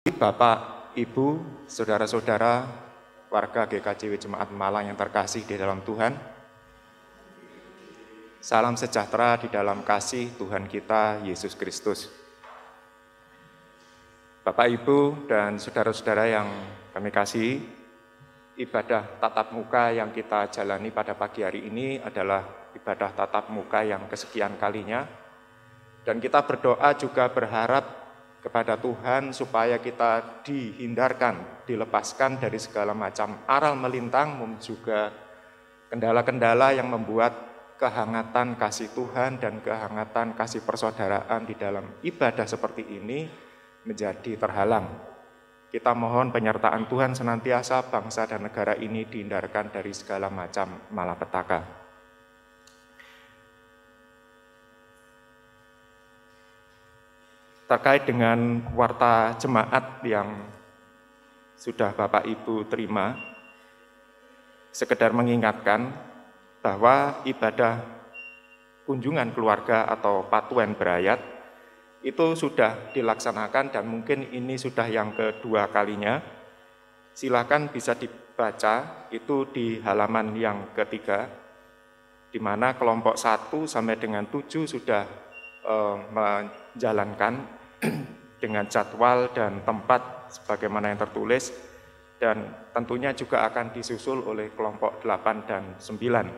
Bapak, Ibu, saudara-saudara, warga GKJW Jemaat Malang yang terkasih di dalam Tuhan. Salam sejahtera di dalam kasih Tuhan kita, Yesus Kristus. Bapak, Ibu, dan saudara-saudara yang kami kasihi, ibadah tatap muka yang kita jalani pada pagi hari ini adalah ibadah tatap muka yang kesekian kalinya. Dan kita berdoa juga berharap kepada Tuhan supaya kita dihindarkan, dilepaskan dari segala macam aral melintang, juga kendala-kendala yang membuat kehangatan kasih Tuhan dan kehangatan kasih persaudaraan di dalam ibadah seperti ini menjadi terhalang. Kita mohon penyertaan Tuhan senantiasa bangsa dan negara ini dihindarkan dari segala macam malapetaka. Terkait dengan warta jemaat yang sudah Bapak Ibu terima, sekedar mengingatkan bahwa ibadah kunjungan keluarga atau patuan berayat itu sudah dilaksanakan dan mungkin ini sudah yang kedua kalinya. Silakan bisa dibaca itu di halaman yang ketiga, di mana kelompok 1 sampai dengan 7 sudah menjalankan dengan jadwal dan tempat sebagaimana yang tertulis, dan tentunya juga akan disusul oleh kelompok 8 dan 9.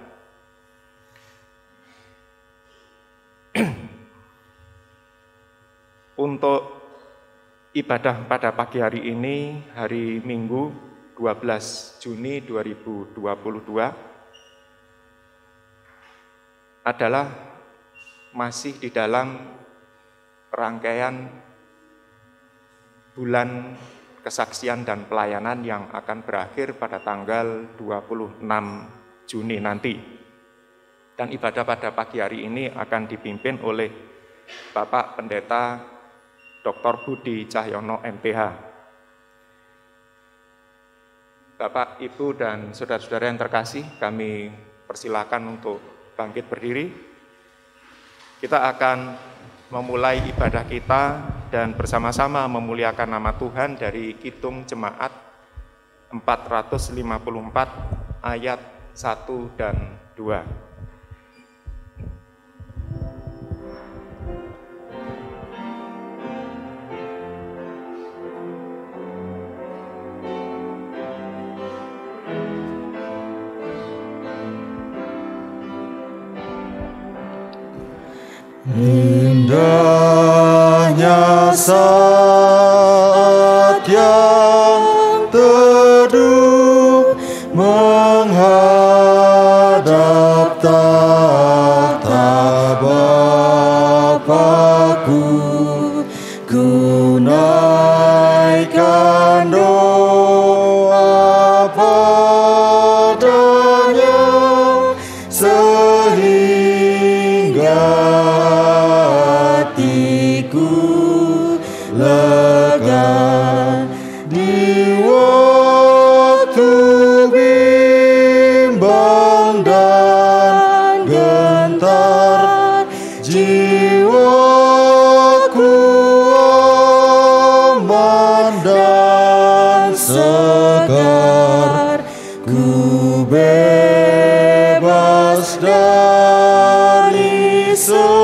Untuk ibadah pada pagi hari ini, hari Minggu 12 Juni 2022 adalah masih di dalam rangkaian bulan kesaksian dan pelayanan yang akan berakhir pada tanggal 26 Juni nanti. Dan ibadah pada pagi hari ini akan dipimpin oleh Bapak Pendeta Dr. Budi Cahyono MPH. Bapak, Ibu, dan saudara-saudara yang terkasih, kami persilakan untuk bangkit berdiri. Kita akan memulai ibadah kita dan bersama-sama memuliakan nama Tuhan dari Kidung Jemaat 454 ayat 1 dan 2. Indahnya saat yang teduh menghadap tahta Bapa-Ku, ku naikkan doa padanya sehingga lega di waktu bimbang dan gentar, jiwaku aman dan segar, ku bebas dari saat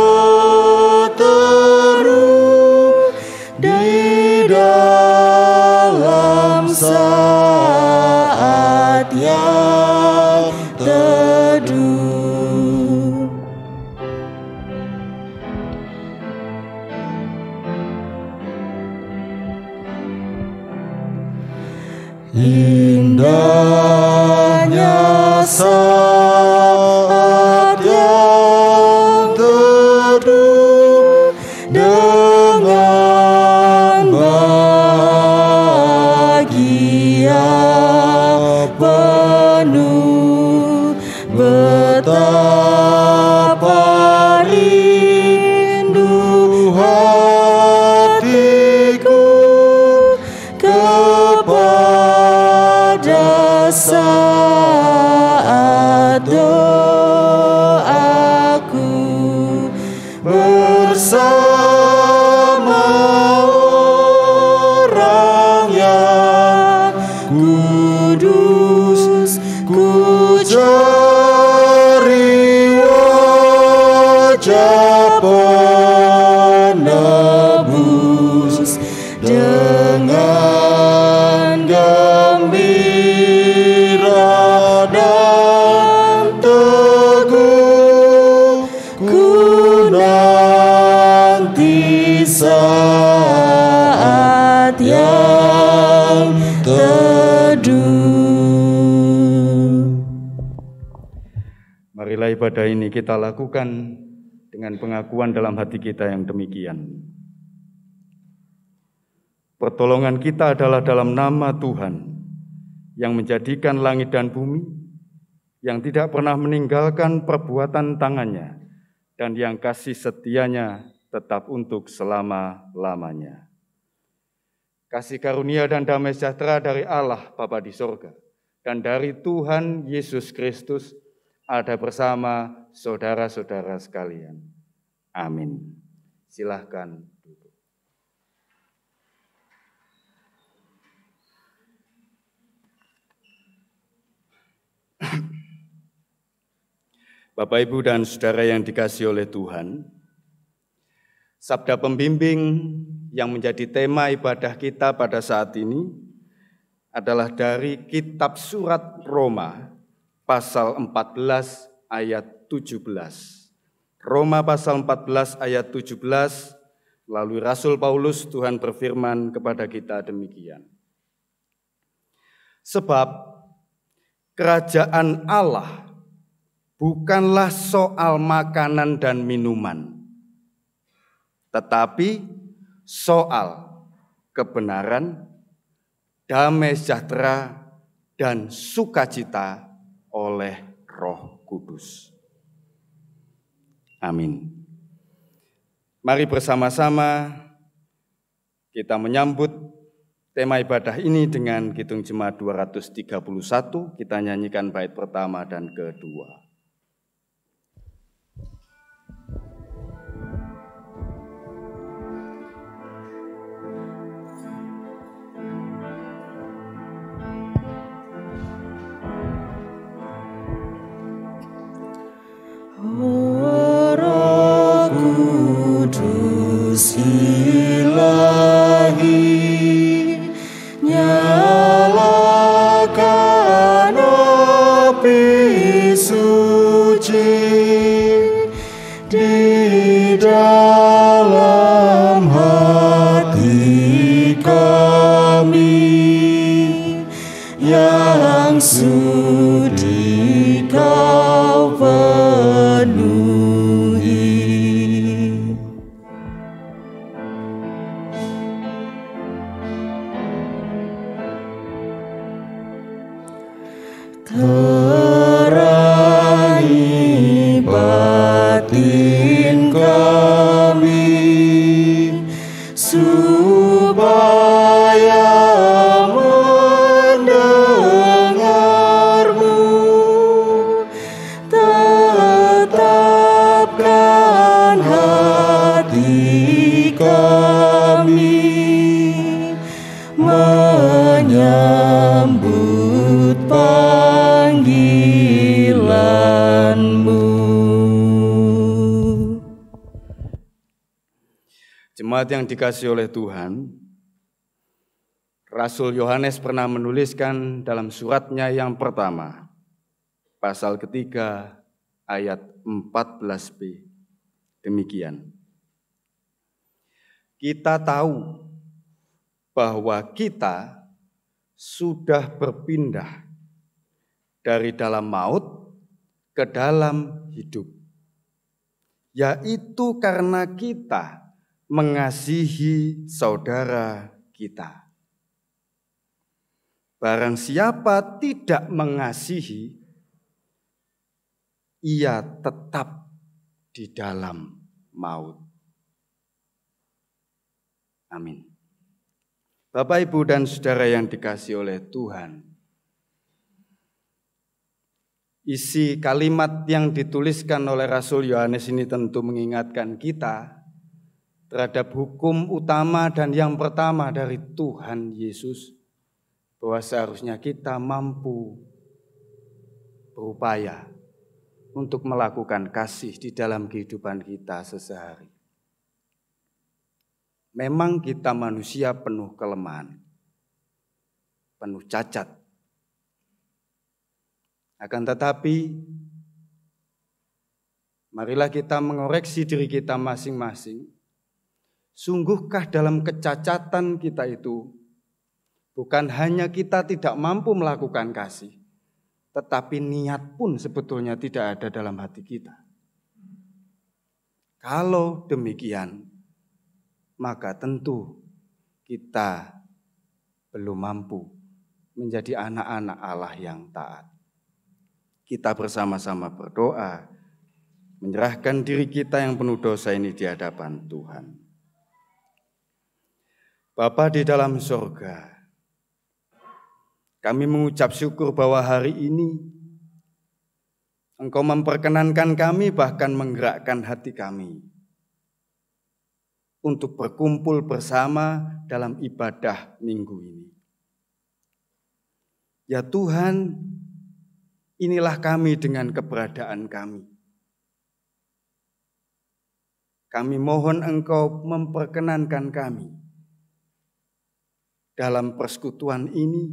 yang teduh. Indahnya saat yang teduh dengan penuh, betapa rindu hatiku kepada saat dengan gembira dan teguh ku nanti saat yang teduh. Marilah ibadah ini kita lakukan dengan pengakuan dalam hati kita yang demikian. Pertolongan kita adalah dalam nama Tuhan yang menjadikan langit dan bumi, yang tidak pernah meninggalkan perbuatan tangannya, dan yang kasih setianya tetap untuk selama-lamanya. Kasih karunia dan damai sejahtera dari Allah Bapa di sorga dan dari Tuhan Yesus Kristus ada bersama saudara-saudara sekalian. Amin. Silahkan duduk. Bapak, Ibu, dan Saudara yang dikasihi oleh Tuhan, sabda pembimbing yang menjadi tema ibadah kita pada saat ini adalah dari kitab surat Roma pasal 14 ayat 17. Roma pasal 14 ayat 17, melalui Rasul Paulus Tuhan berfirman kepada kita demikian. Sebab kerajaan Allah bukanlah soal makanan dan minuman, tetapi soal kebenaran, damai sejahtera, dan sukacita oleh Roh Kudus. Amin. Mari bersama-sama kita menyambut tema ibadah ini dengan Kidung Jemaat 231. Kita nyanyikan bait pertama dan kedua. Roh Kudus Ilahi, nyalakan api suci di dalam hati kami yang sudi Kau penuhi. Terangi batin kami supaya mendengar-Mu, tetapkan hati kami menyambut panggilan-Mu. Jemaat yang dikasihi oleh Tuhan, Rasul Yohanes pernah menuliskan dalam suratnya yang pertama, pasal ketiga ayat 14b, demikian. Kita tahu bahwa kita sudah berpindah dari dalam maut ke dalam hidup, yaitu karena kita mengasihi saudara kita. Barang siapa tidak mengasihi, ia tetap di dalam maut. Amin. Bapak, Ibu, dan Saudara yang dikasihi oleh Tuhan, isi kalimat yang dituliskan oleh Rasul Yohanes ini tentu mengingatkan kita terhadap hukum utama dan yang pertama dari Tuhan Yesus, bahwa seharusnya kita mampu berupaya untuk melakukan kasih di dalam kehidupan kita sehari-hari. Memang kita manusia penuh kelemahan, penuh cacat. Akan tetapi, marilah kita mengoreksi diri kita masing-masing. Sungguhkah dalam kecacatan kita itu, bukan hanya kita tidak mampu melakukan kasih, tetapi niat pun sebetulnya tidak ada dalam hati kita. Kalau demikian, maka tentu kita belum mampu menjadi anak-anak Allah yang taat. Kita bersama-sama berdoa, menyerahkan diri kita yang penuh dosa ini di hadapan Tuhan. Bapa di dalam surga, kami mengucap syukur bahwa hari ini Engkau memperkenankan kami, bahkan menggerakkan hati kami untuk berkumpul bersama dalam ibadah minggu ini. Ya Tuhan, inilah kami dengan keberadaan kami. Kami mohon Engkau memperkenankan kami dalam persekutuan ini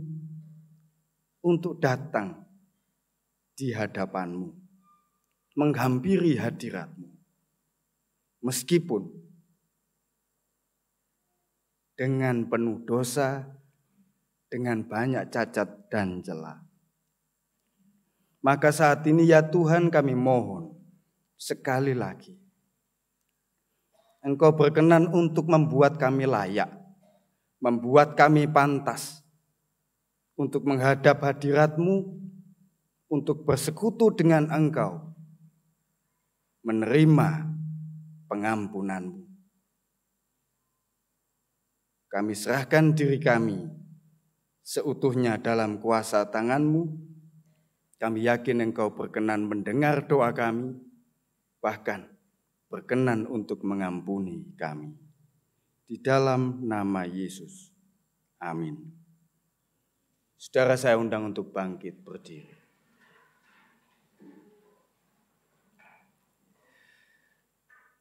untuk datang di hadapan-Mu, menghampiri hadirat-Mu. Meskipun dengan penuh dosa, dengan banyak cacat dan celah. Maka saat ini ya Tuhan kami mohon sekali lagi, Engkau berkenan untuk membuat kami layak, membuat kami pantas untuk menghadap hadirat-Mu, untuk bersekutu dengan Engkau, menerima pengampunan-Mu. Kami serahkan diri kami seutuhnya dalam kuasa tangan-Mu. Kami yakin Engkau berkenan mendengar doa kami, bahkan berkenan untuk mengampuni kami. Di dalam nama Yesus. Amin. Saudara, saya undang untuk bangkit berdiri.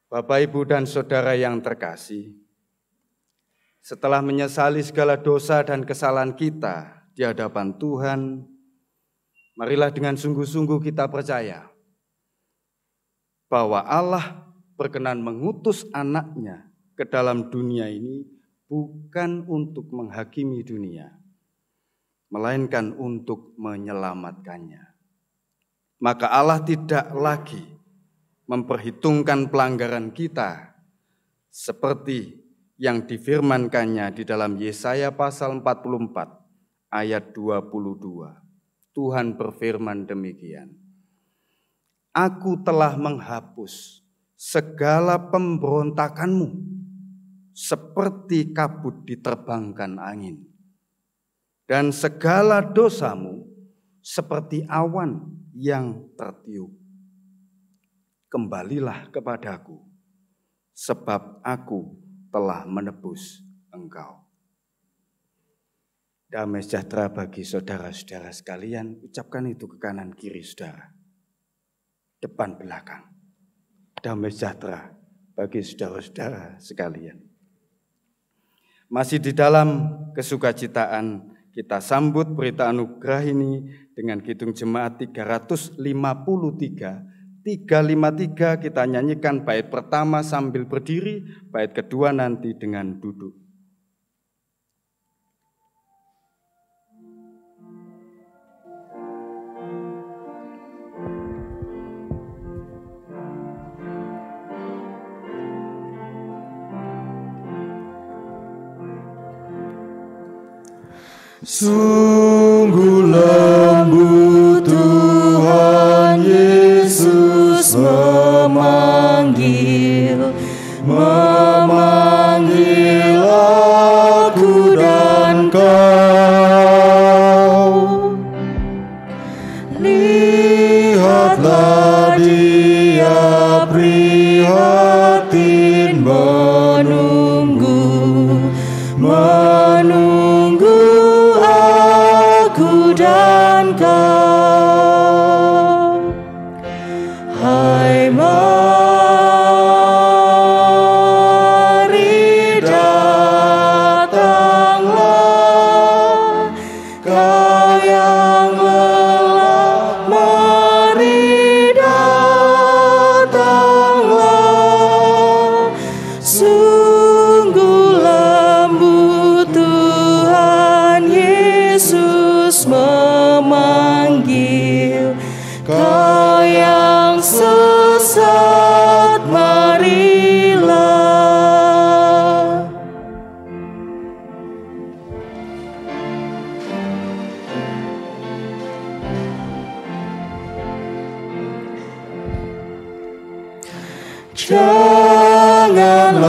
Bapak, Ibu, dan Saudara yang terkasih, setelah menyesali segala dosa dan kesalahan kita di hadapan Tuhan, marilah dengan sungguh-sungguh kita percaya bahwa Allah berkenan mengutus anaknya ke dalam dunia ini bukan untuk menghakimi dunia, melainkan untuk menyelamatkannya. Maka Allah tidak lagi memperhitungkan pelanggaran kita seperti yang difirmankannya di dalam Yesaya pasal 44 ayat 22. Tuhan berfirman demikian, Aku telah menghapus segala pemberontakanmu seperti kabut diterbangkan angin, dan segala dosamu seperti awan yang tertiup. Kembalilah kepadaku, sebab aku telah menebus engkau. Damai sejahtera bagi saudara-saudara sekalian. Ucapkan itu ke kanan kiri saudara, depan belakang. Damai sejahtera bagi saudara-saudara sekalian. Masih di dalam kesukacitaan, kita sambut berita anugerah ini dengan kidung jemaat 353. 353 kita nyanyikan bait pertama sambil berdiri, bait kedua nanti dengan duduk. Sungguh lembut Tuhan Yesus memanggil aku dan kau. Lihatlah Dia prihatin menunggu aku dan kau. Hai, mari Janganlah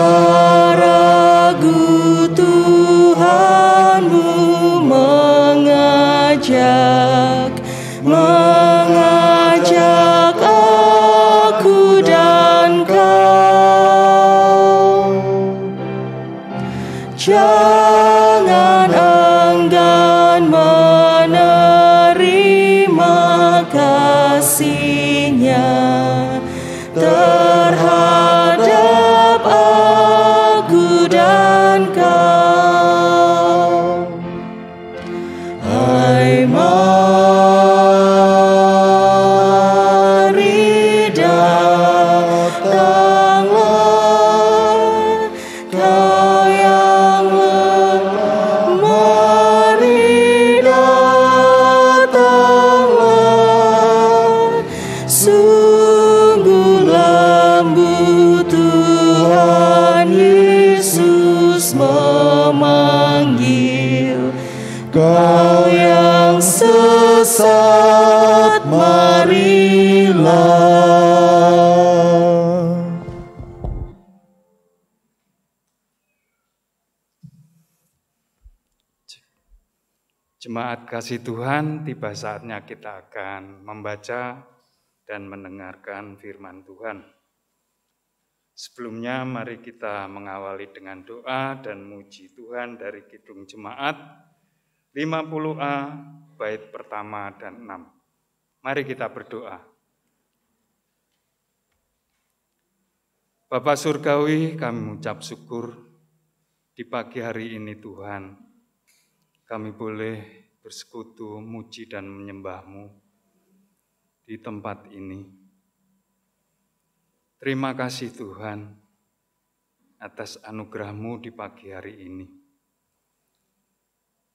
ragu, Tuhanmu mengajak aku dan kau. Jangan enggan menerima kasih-Nya terhadap aku dan kau. Hai, mari datanglah, kau yang lemah, mari datanglah. Sungguh lembut Tuhan Yesus memanggil, kau yang sesat, marilah. Jemaat kasih Tuhan, tiba saatnya kita akan membaca dan mendengarkan firman Tuhan. Sebelumnya mari kita mengawali dengan doa dan muji Tuhan dari Kidung Jemaat 50A bait pertama dan 6. Mari kita berdoa. Bapa Surgawi, kami mengucap syukur di pagi hari ini Tuhan. Kami boleh bersekutu, muji dan menyembah-Mu di tempat ini. Terima kasih Tuhan atas anugerah-Mu di pagi hari ini.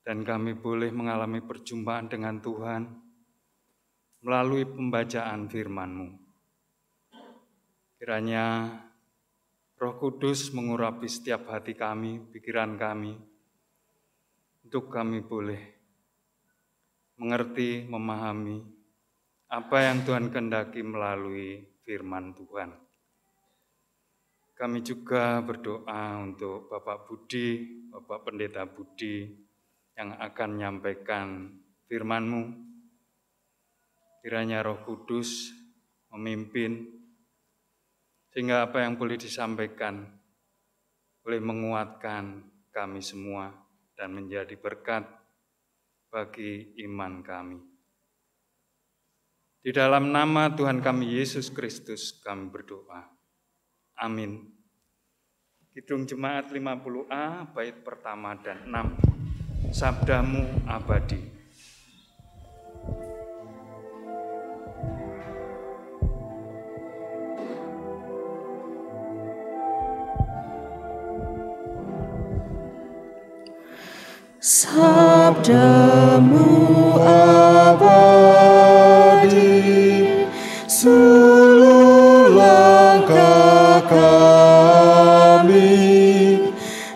Dan kami boleh mengalami perjumpaan dengan Tuhan melalui pembacaan firman-Mu. Kiranya Roh Kudus mengurapi setiap hati kami, pikiran kami, untuk kami boleh mengerti, memahami apa yang Tuhan kehendaki melalui firman Tuhan. Kami juga berdoa untuk Bapak Budi, Bapak Pendeta Budi yang akan menyampaikan firman-Mu. Kiranya Roh Kudus memimpin sehingga apa yang boleh disampaikan boleh menguatkan kami semua dan menjadi berkat bagi iman kami. Di dalam nama Tuhan kami Yesus Kristus kami berdoa. Amin. Kidung Jemaat 50A bait pertama dan 6. Sabdamu abadi. Sabdamu abadi, seluruh langkah kami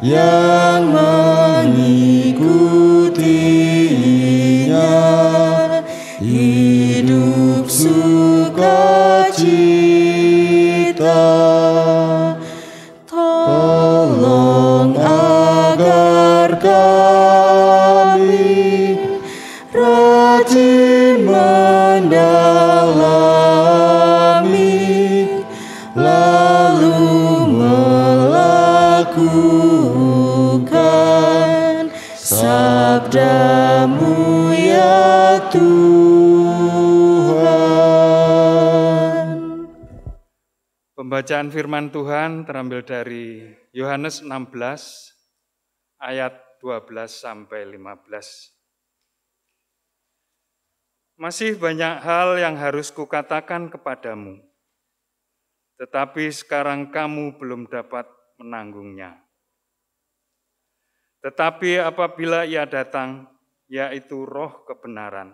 yang mengikutinya hidup sukacita. Tolong agar kami rajin mendalami, lalu melakukan sabdamu ya Tuhan. Pembacaan firman Tuhan terambil dari Yohanes 16 ayat 12 sampai 15. Masih banyak hal yang harus kukatakan kepadamu, tetapi sekarang kamu belum dapat menanggungnya. Tetapi apabila Ia datang, yaitu Roh kebenaran,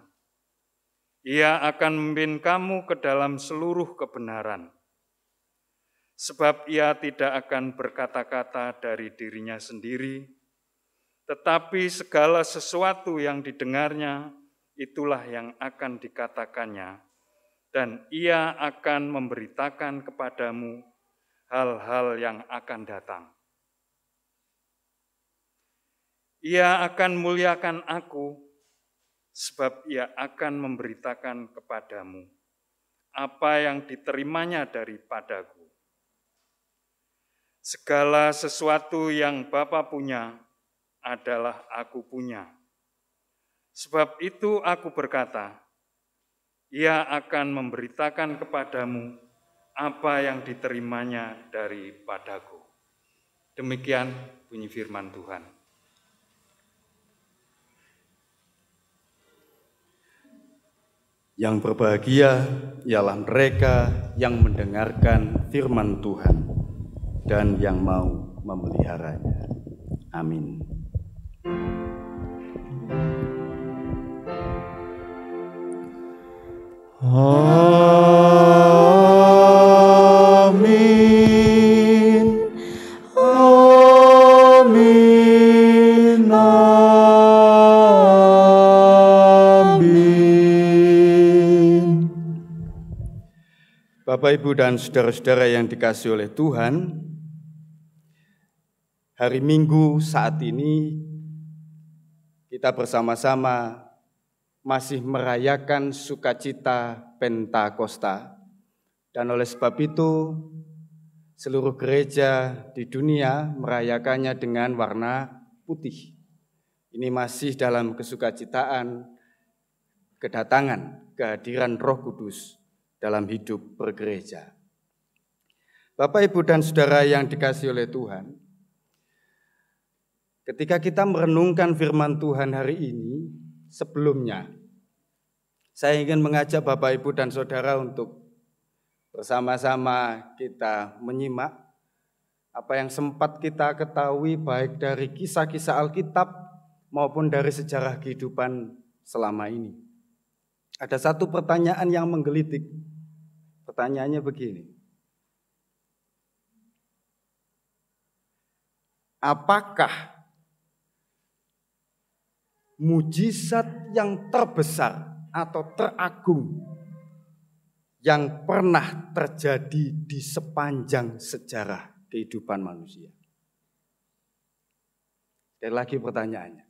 Ia akan memimpin kamu ke dalam seluruh kebenaran. Sebab Ia tidak akan berkata-kata dari dirinya sendiri, tetapi segala sesuatu yang didengarnya, itulah yang akan dikatakannya, dan Ia akan memberitakan kepadamu hal-hal yang akan datang. Ia akan muliakan aku, sebab ia akan memberitakan kepadamu apa yang diterimanya daripadaku. Segala sesuatu yang Bapa punya adalah aku punya. Sebab itu aku berkata, ia akan memberitakan kepadamu apa yang diterimanya daripadaku. Demikian bunyi firman Tuhan. Yang berbahagia ialah mereka yang mendengarkan firman Tuhan dan yang mau memeliharanya. Amin. Amin. Amin. Amin. Bapak, Ibu, dan saudara-saudara yang dikasihi oleh Tuhan, hari Minggu saat ini kita bersama-sama masih merayakan sukacita Pentakosta, dan oleh sebab itu seluruh gereja di dunia merayakannya dengan warna putih. Ini masih dalam kesukacitaan kedatangan, kehadiran Roh Kudus dalam hidup bergereja. Bapak, Ibu, dan saudara yang dikasihi oleh Tuhan, ketika kita merenungkan firman Tuhan hari ini, sebelumnya saya ingin mengajak Bapak, Ibu, dan saudara untuk bersama-sama kita menyimak apa yang sempat kita ketahui baik dari kisah-kisah Alkitab maupun dari sejarah kehidupan selama ini. Ada satu pertanyaan yang menggelitik. Pertanyaannya begini. Apakah mujizat yang terbesar atau teragung yang pernah terjadi di sepanjang sejarah kehidupan manusia? Sekali lagi pertanyaannya.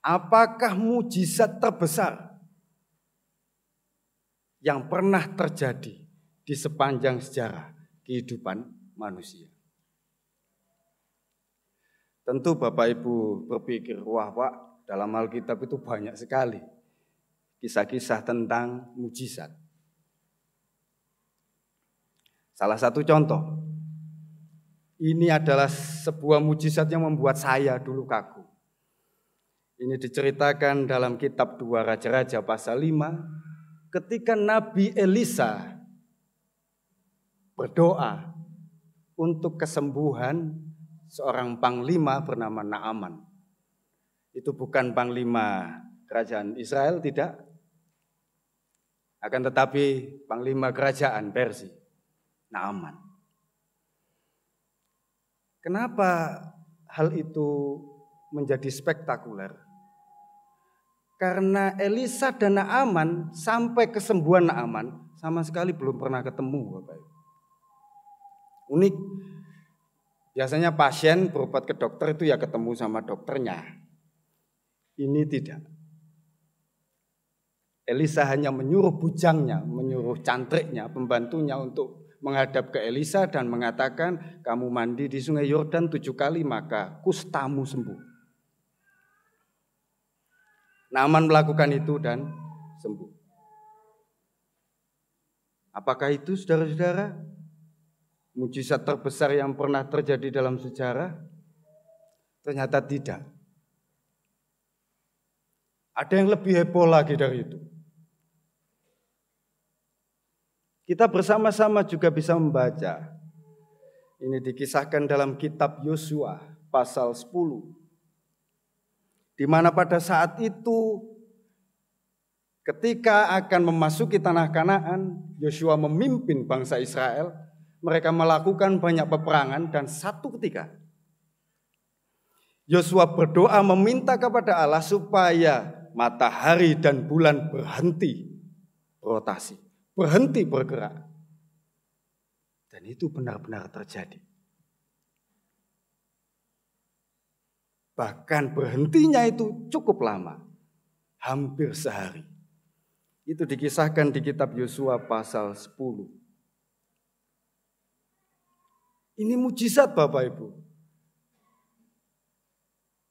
Apakah mujizat terbesar yang pernah terjadi di sepanjang sejarah kehidupan manusia? Tentu Bapak Ibu berpikir, wah Pak, dalam Alkitab itu banyak sekali kisah-kisah tentang mujizat. Salah satu contoh, ini adalah sebuah mujizat yang membuat saya dulu kagum. Ini diceritakan dalam kitab 2 Raja-Raja pasal 5, ketika Nabi Elisa berdoa untuk kesembuhan seorang panglima bernama Naaman. Itu bukan panglima kerajaan Israel, tidak. Akan tetapi panglima kerajaan Persia, Naaman. Kenapa hal itu menjadi spektakuler? Karena Elisa dan Naaman sampai kesembuhan Naaman sama sekali belum pernah ketemu, Bapak Ibu. Unik. Biasanya pasien berobat ke dokter itu ya ketemu sama dokternya. Ini tidak. Elisa hanya menyuruh bujangnya, menyuruh cantriknya, pembantunya untuk menghadap ke Elisa dan mengatakan, kamu mandi di sungai Yordan 7 kali maka kustamu sembuh. Naaman melakukan itu dan sembuh. Apakah itu saudara-saudara mujizat terbesar yang pernah terjadi dalam sejarah? Ternyata tidak. Ada yang lebih heboh lagi dari itu. Kita bersama-sama juga bisa membaca. Ini dikisahkan dalam kitab Yosua pasal 10. Di mana pada saat itu ketika akan memasuki tanah Kanaan, Yosua memimpin bangsa Israel. Mereka melakukan banyak peperangan dan satu ketika Yosua berdoa meminta kepada Allah supaya matahari dan bulan berhenti berotasi, berhenti bergerak. Dan itu benar-benar terjadi. Bahkan berhentinya itu cukup lama, hampir sehari. Itu dikisahkan di kitab Yosua pasal 10. Ini mujizat Bapak Ibu.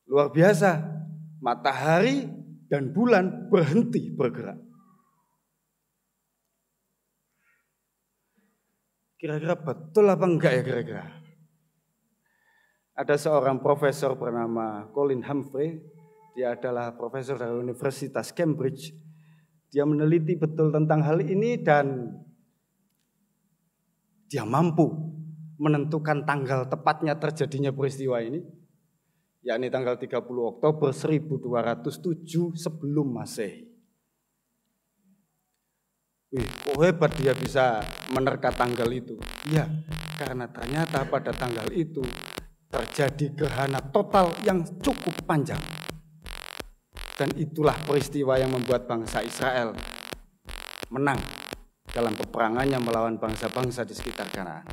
Luar biasa, matahari dan bulan berhenti bergerak. Kira-kira betul apa enggak ya kira-kira? Ada seorang profesor bernama Colin Humphrey, dia adalah profesor dari Universitas Cambridge. Dia meneliti betul tentang hal ini dan dia mampu menentukan tanggal tepatnya terjadinya peristiwa ini, yakni tanggal 30 Oktober 1207 sebelum Masehi. Wih, kok hebat dia bisa menerka tanggal itu. Iya, karena ternyata pada tanggal itu terjadi gerhana total yang cukup panjang. Dan itulah peristiwa yang membuat bangsa Israel menang dalam peperangannya melawan bangsa-bangsa di sekitar Kanaan.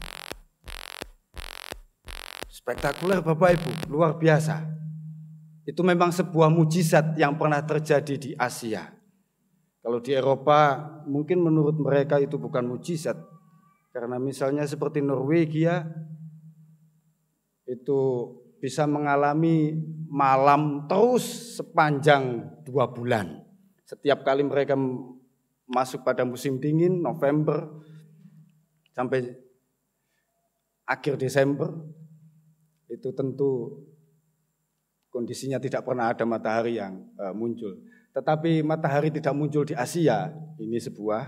Spektakuler Bapak Ibu, luar biasa. Itu memang sebuah mujizat yang pernah terjadi di Asia. Kalau di Eropa mungkin menurut mereka itu bukan mujizat. Karena misalnya seperti Norwegia itu bisa mengalami malam terus sepanjang 2 bulan. Setiap kali mereka masuk pada musim dingin, November sampai akhir Desember, itu tentu kondisinya tidak pernah ada matahari yang muncul. Tetapi matahari tidak muncul di Asia, ini sebuah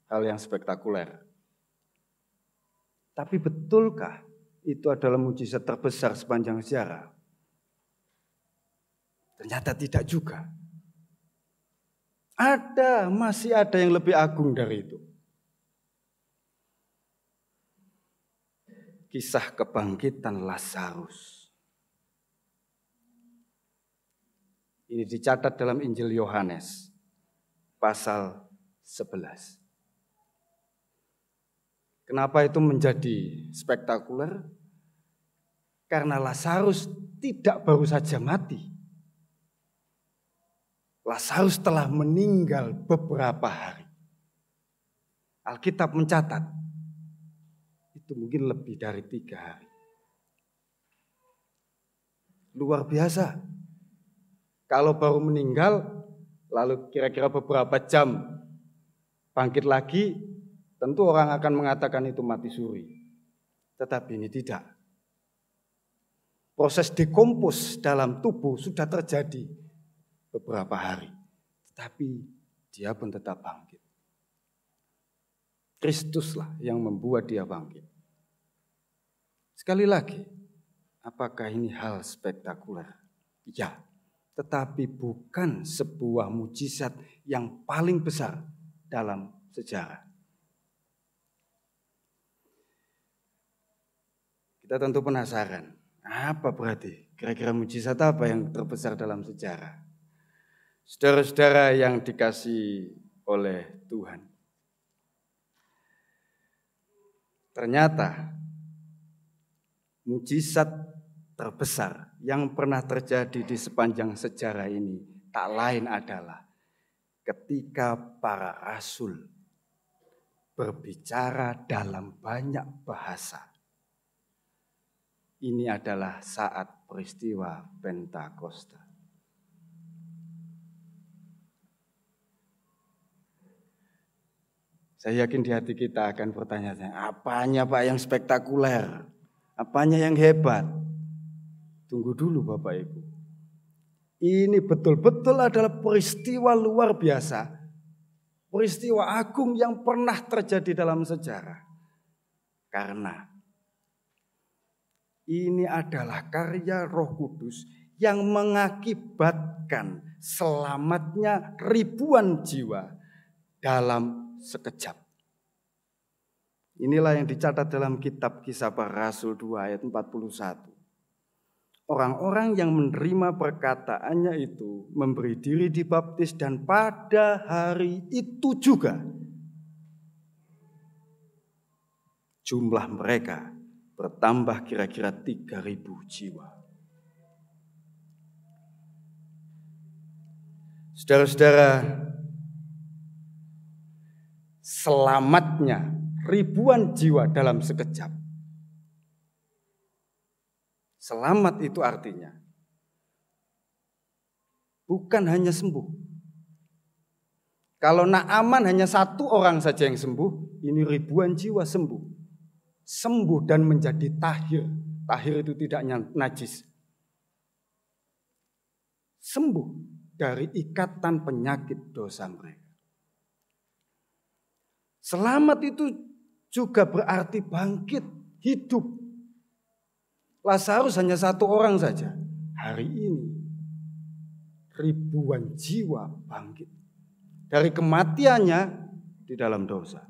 hal yang spektakuler. Tapi betulkah itu adalah mujizat terbesar sepanjang sejarah? Ternyata tidak juga. Masih ada yang lebih agung dari itu. Kisah kebangkitan Lazarus. Ini dicatat dalam Injil Yohanes pasal 11. Kenapa itu menjadi spektakuler? Karena Lazarus tidak baru saja mati. Lazarus telah meninggal beberapa hari. Alkitab mencatat itu mungkin lebih dari 3 hari. Luar biasa. Kalau baru meninggal, lalu kira-kira beberapa jam bangkit lagi, tentu orang akan mengatakan itu mati suri. Tetapi ini tidak. Proses dekompos dalam tubuh sudah terjadi beberapa hari. Tetapi dia pun tetap bangkit. Kristuslah yang membuat dia bangkit. Sekali lagi, apakah ini hal spektakuler? Ya. Tetapi bukan sebuah mujizat yang paling besar dalam sejarah. Kita tentu penasaran, apa berarti? Kira-kira mujizat apa yang terbesar dalam sejarah? Saudara-saudara yang dikasihi oleh Tuhan. Ternyata mujizat terbesar yang pernah terjadi di sepanjang sejarah ini tak lain adalah ketika para rasul berbicara dalam banyak bahasa. Ini adalah saat peristiwa Pentakosta. Saya yakin di hati kita akan bertanya-tanya, apanya Pak yang spektakuler? Apanya yang hebat? Tunggu dulu Bapak Ibu. Ini betul-betul adalah peristiwa luar biasa. Peristiwa agung yang pernah terjadi dalam sejarah. Karena ini adalah karya Roh Kudus yang mengakibatkan selamatnya ribuan jiwa dalam sekejap. Inilah yang dicatat dalam kitab Kisah Para Rasul 2 ayat 41. Orang-orang yang menerima perkataannya itu memberi diri dibaptis dan pada hari itu juga jumlah mereka bertambah kira-kira 3.000 jiwa. Saudara-saudara, selamatnya ribuan jiwa dalam sekejap. Selamat itu artinya bukan hanya sembuh. Kalau Naaman hanya 1 orang saja yang sembuh, ini ribuan jiwa sembuh. Sembuh dan menjadi tahir. Tahir itu tidak najis. Sembuh dari ikatan penyakit dosa mereka. Selamat itu juga berarti bangkit, hidup. Lazarus hanya 1 orang saja. Hari ini ribuan jiwa bangkit dari kematiannya di dalam dosa.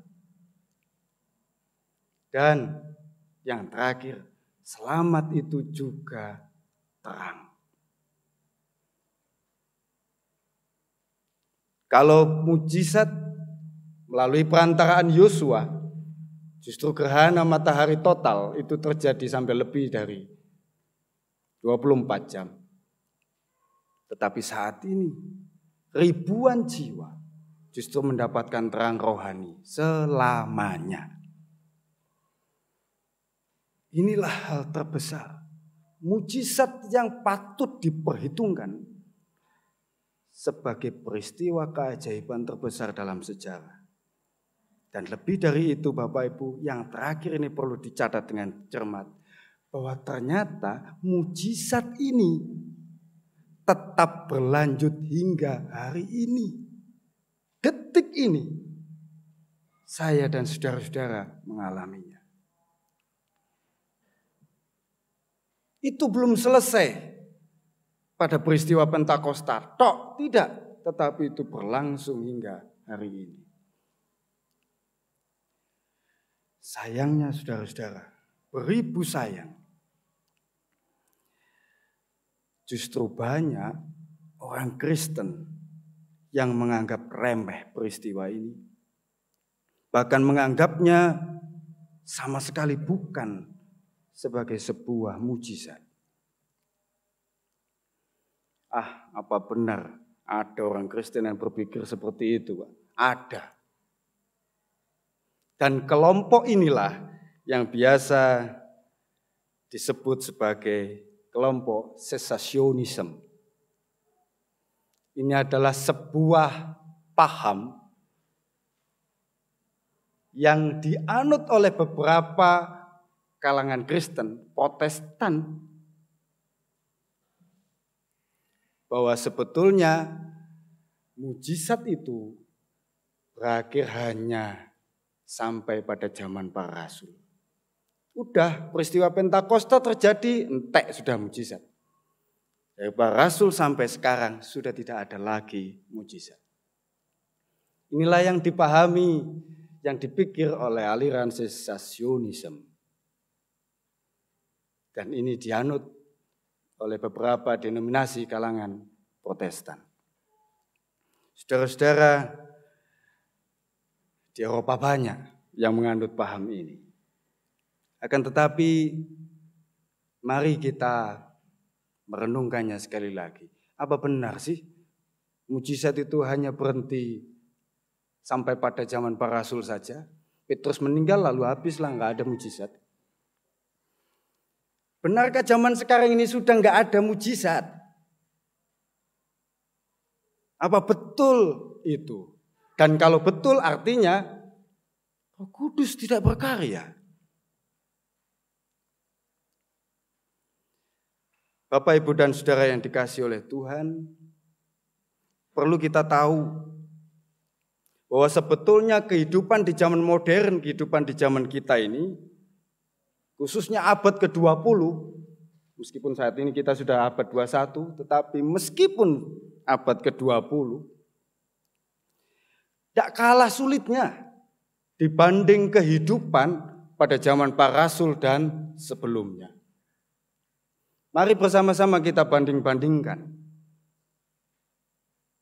Dan yang terakhir, selamat itu juga terang. Kalau mujizat melalui perantaraan Yosua, justru gerhana matahari total itu terjadi sampai lebih dari 24 jam. Tetapi saat ini ribuan jiwa justru mendapatkan terang rohani selamanya. Inilah hal terbesar, mujizat yang patut diperhitungkan sebagai peristiwa keajaiban terbesar dalam sejarah. Dan lebih dari itu Bapak Ibu, yang terakhir ini perlu dicatat dengan cermat, bahwa ternyata mujizat ini tetap berlanjut hingga hari ini. Detik ini saya dan saudara-saudara mengalaminya. Itu belum selesai pada peristiwa Pentakosta, tidak, tetapi itu berlangsung hingga hari ini. Sayangnya saudara-saudara, beribu sayang, justru banyak orang Kristen yang menganggap remeh peristiwa ini. Bahkan menganggapnya sama sekali bukan sebagai sebuah mujizat. Apa benar ada orang Kristen yang berpikir seperti itu, Pak? Ada. Dan kelompok inilah yang biasa disebut sebagai kelompok sesasionisme. Ini adalah sebuah paham yang dianut oleh beberapa kalangan Kristen, Protestan, bahwa sebetulnya mujizat itu berakhir hanya sampai pada zaman para rasul. Udah peristiwa Pentakosta terjadi, entek sudah mujizat. Dari para rasul sampai sekarang sudah tidak ada lagi mujizat. Inilah yang dipahami, yang dipikir oleh aliran sesasionisme. Dan ini dianut oleh beberapa denominasi kalangan Protestan. Saudara-saudara, di Eropa banyak yang menganut paham ini. Akan tetapi, mari kita merenungkannya sekali lagi. Apa benar sih mujizat itu hanya berhenti sampai pada zaman para rasul saja? Petrus meninggal lalu habislah, nggak ada mujizat. Benarkah zaman sekarang ini sudah nggak ada mujizat? Apa betul itu? Dan kalau betul artinya Roh Kudus tidak berkarya. Bapak, Ibu, dan Saudara yang dikasihi oleh Tuhan, perlu kita tahu bahwa sebetulnya kehidupan di zaman modern, kehidupan di zaman kita ini, khususnya abad ke-20, meskipun saat ini kita sudah abad 21, tetapi meskipun abad ke-20, tidak kalah sulitnya dibanding kehidupan pada zaman para rasul dan sebelumnya. Mari bersama-sama kita banding-bandingkan.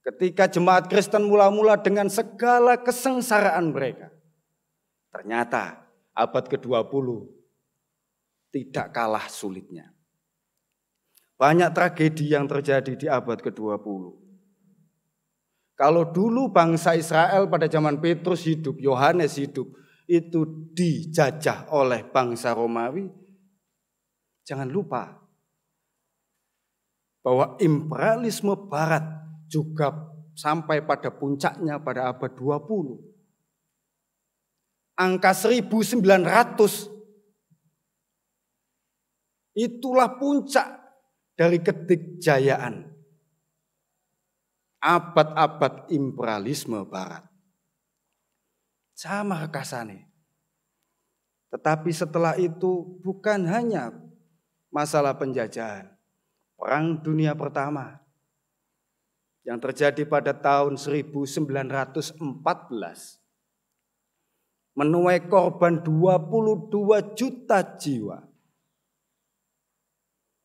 Ketika jemaat Kristen mula-mula dengan segala kesengsaraan mereka, ternyata abad ke-20 tidak kalah sulitnya. Banyak tragedi yang terjadi di abad ke-20. Kalau dulu bangsa Israel pada zaman Petrus hidup, Yohanes hidup, itu dijajah oleh bangsa Romawi, jangan lupa bahwa imperialisme Barat juga sampai pada puncaknya pada abad 20. Angka 1900 itulah puncak dari kedikjayaan abad-abad imperialisme Barat. Sama kekasane. Tetapi setelah itu bukan hanya masalah penjajahan. Perang Dunia Pertama yang terjadi pada tahun 1914 menuai korban 22 juta jiwa.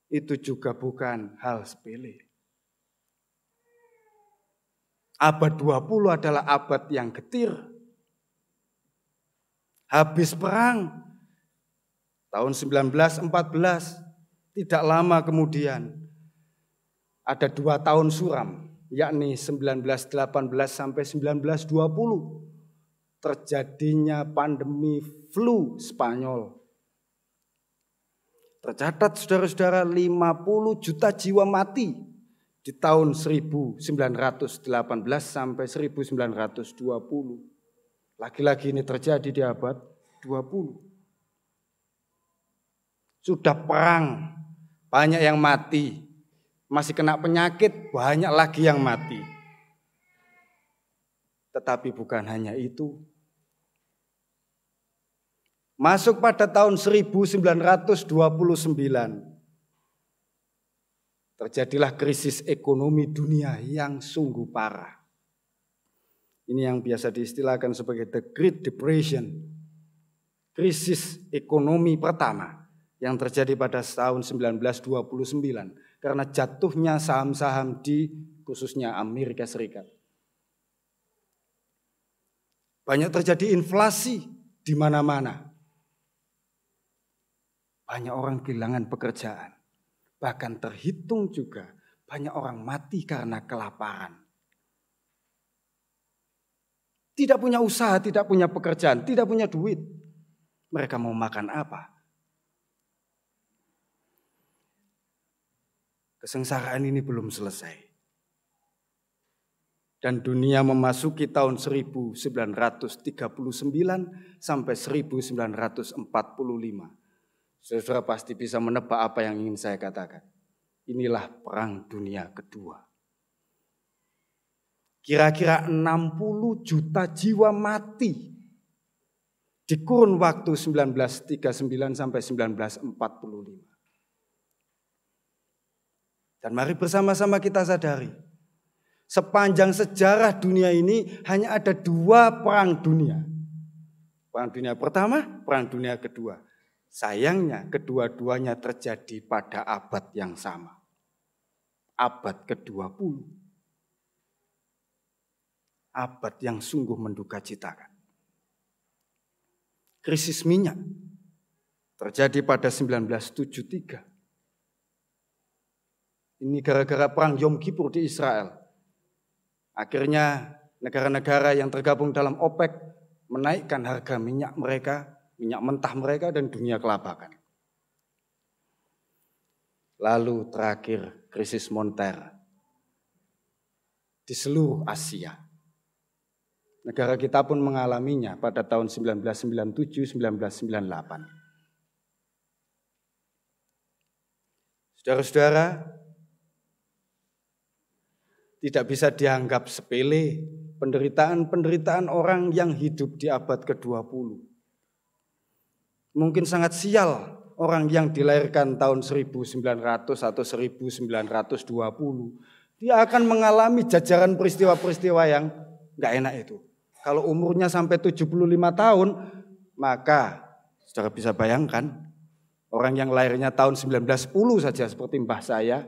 Itu juga bukan hal sepele. Abad 20 adalah abad yang getir. Habis perang tahun 1914, tidak lama kemudian ada 2 tahun suram, yakni 1918 sampai 1920. Terjadinya pandemi flu Spanyol. Tercatat saudara-saudara 50 juta jiwa mati di tahun 1918 sampai 1920. Lagi-lagi ini terjadi di abad 20. Sudah perang, banyak yang mati. Masih kena penyakit, banyak lagi yang mati. Tetapi bukan hanya itu. Masuk pada tahun 1929, terjadilah krisis ekonomi dunia yang sungguh parah. Ini yang biasa diistilahkan sebagai The Great Depression. Krisis ekonomi pertama yang terjadi pada tahun 1929 karena jatuhnya saham-saham di khususnya Amerika Serikat. Banyak terjadi inflasi di mana-mana. Banyak orang kehilangan pekerjaan. Bahkan terhitung juga banyak orang mati karena kelaparan. Tidak punya usaha, tidak punya pekerjaan, tidak punya duit. Mereka mau makan apa? Kesengsaraan ini belum selesai. Dan dunia memasuki tahun 1939 sampai 1945. Saudara pasti bisa menebak apa yang ingin saya katakan. Inilah Perang Dunia Kedua. Kira-kira 60 juta jiwa mati di kurun waktu 1939 sampai 1945. Dan mari bersama-sama kita sadari, sepanjang sejarah dunia ini hanya ada 2 perang dunia. Perang dunia pertama, perang dunia kedua. Sayangnya kedua-duanya terjadi pada abad yang sama. Abad ke-20. Abad yang sungguh menduka citakan. Krisis minyak terjadi pada 1973. Ini gara-gara perang Yom Kippur di Israel. Akhirnya negara-negara yang tergabung dalam OPEC menaikkan harga minyak mereka, minyak mentah mereka dan dunia kelapakan. Lalu terakhir krisis moneter di seluruh Asia. Negara kita pun mengalaminya pada tahun 1997-1998. Saudara-saudara, tidak bisa dianggap sepele penderitaan-penderitaan orang yang hidup di abad ke-20. Mungkin sangat sial orang yang dilahirkan tahun 1900 atau 1920. Dia akan mengalami jajaran peristiwa-peristiwa yang gak enak itu. Kalau umurnya sampai 75 tahun, maka saudara bisa bayangkan orang yang lahirnya tahun 1910 saja seperti mbah saya,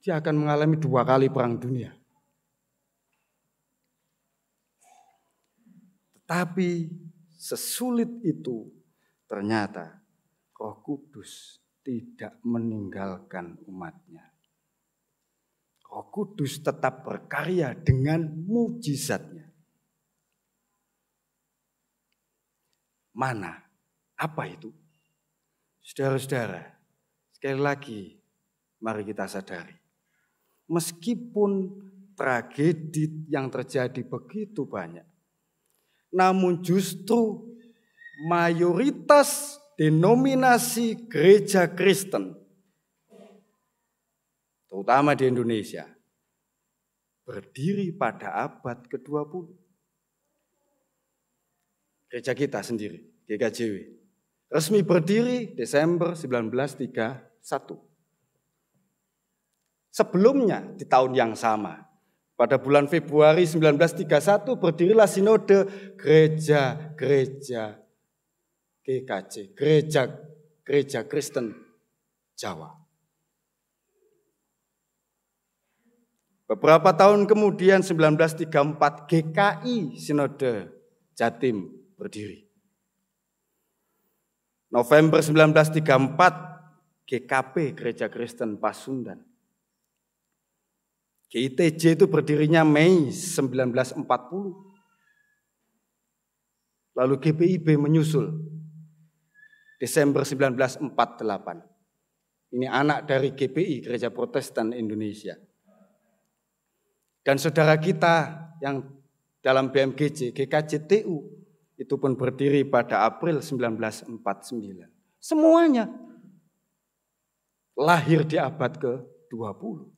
dia akan mengalami 2 kali perang dunia. Tetapi sesulit itu, ternyata Roh Kudus tidak meninggalkan umatnya. Roh Kudus tetap berkarya dengan mujizatnya. Mana? Apa itu? Saudara-saudara, sekali lagi mari kita sadari. Meskipun tragedi yang terjadi begitu banyak, namun justru mayoritas denominasi gereja Kristen, terutama di Indonesia, berdiri pada abad ke-20. Gereja kita sendiri, GKJW, resmi berdiri Desember 1931. Sebelumnya di tahun yang sama, pada bulan Februari 1931 berdirilah sinode gereja-gereja GKJ, gereja Kristen Jawa. Beberapa tahun kemudian 1934 GKI Sinode Jatim berdiri. November 1934 GKP Gereja Kristen Pasundan. GITJ itu berdirinya Mei 1940. Lalu GPIB menyusul Desember 1948. Ini anak dari GPI, Gereja Protestan Indonesia. Dan saudara kita yang dalam BMGJ, GKJTU, itu pun berdiri pada April 1949. Semuanya lahir di abad ke-20.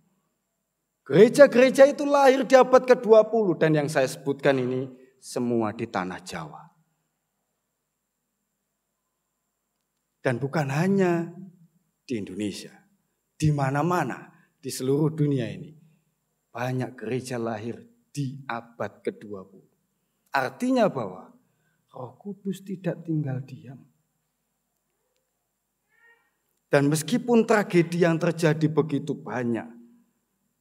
Gereja-gereja itu lahir di abad ke-20 dan yang saya sebutkan ini semua di tanah Jawa. Dan bukan hanya di Indonesia, di mana-mana di seluruh dunia ini banyak gereja lahir di abad ke-20. Artinya bahwa Roh Kudus tidak tinggal diam. Dan meskipun tragedi yang terjadi begitu banyak,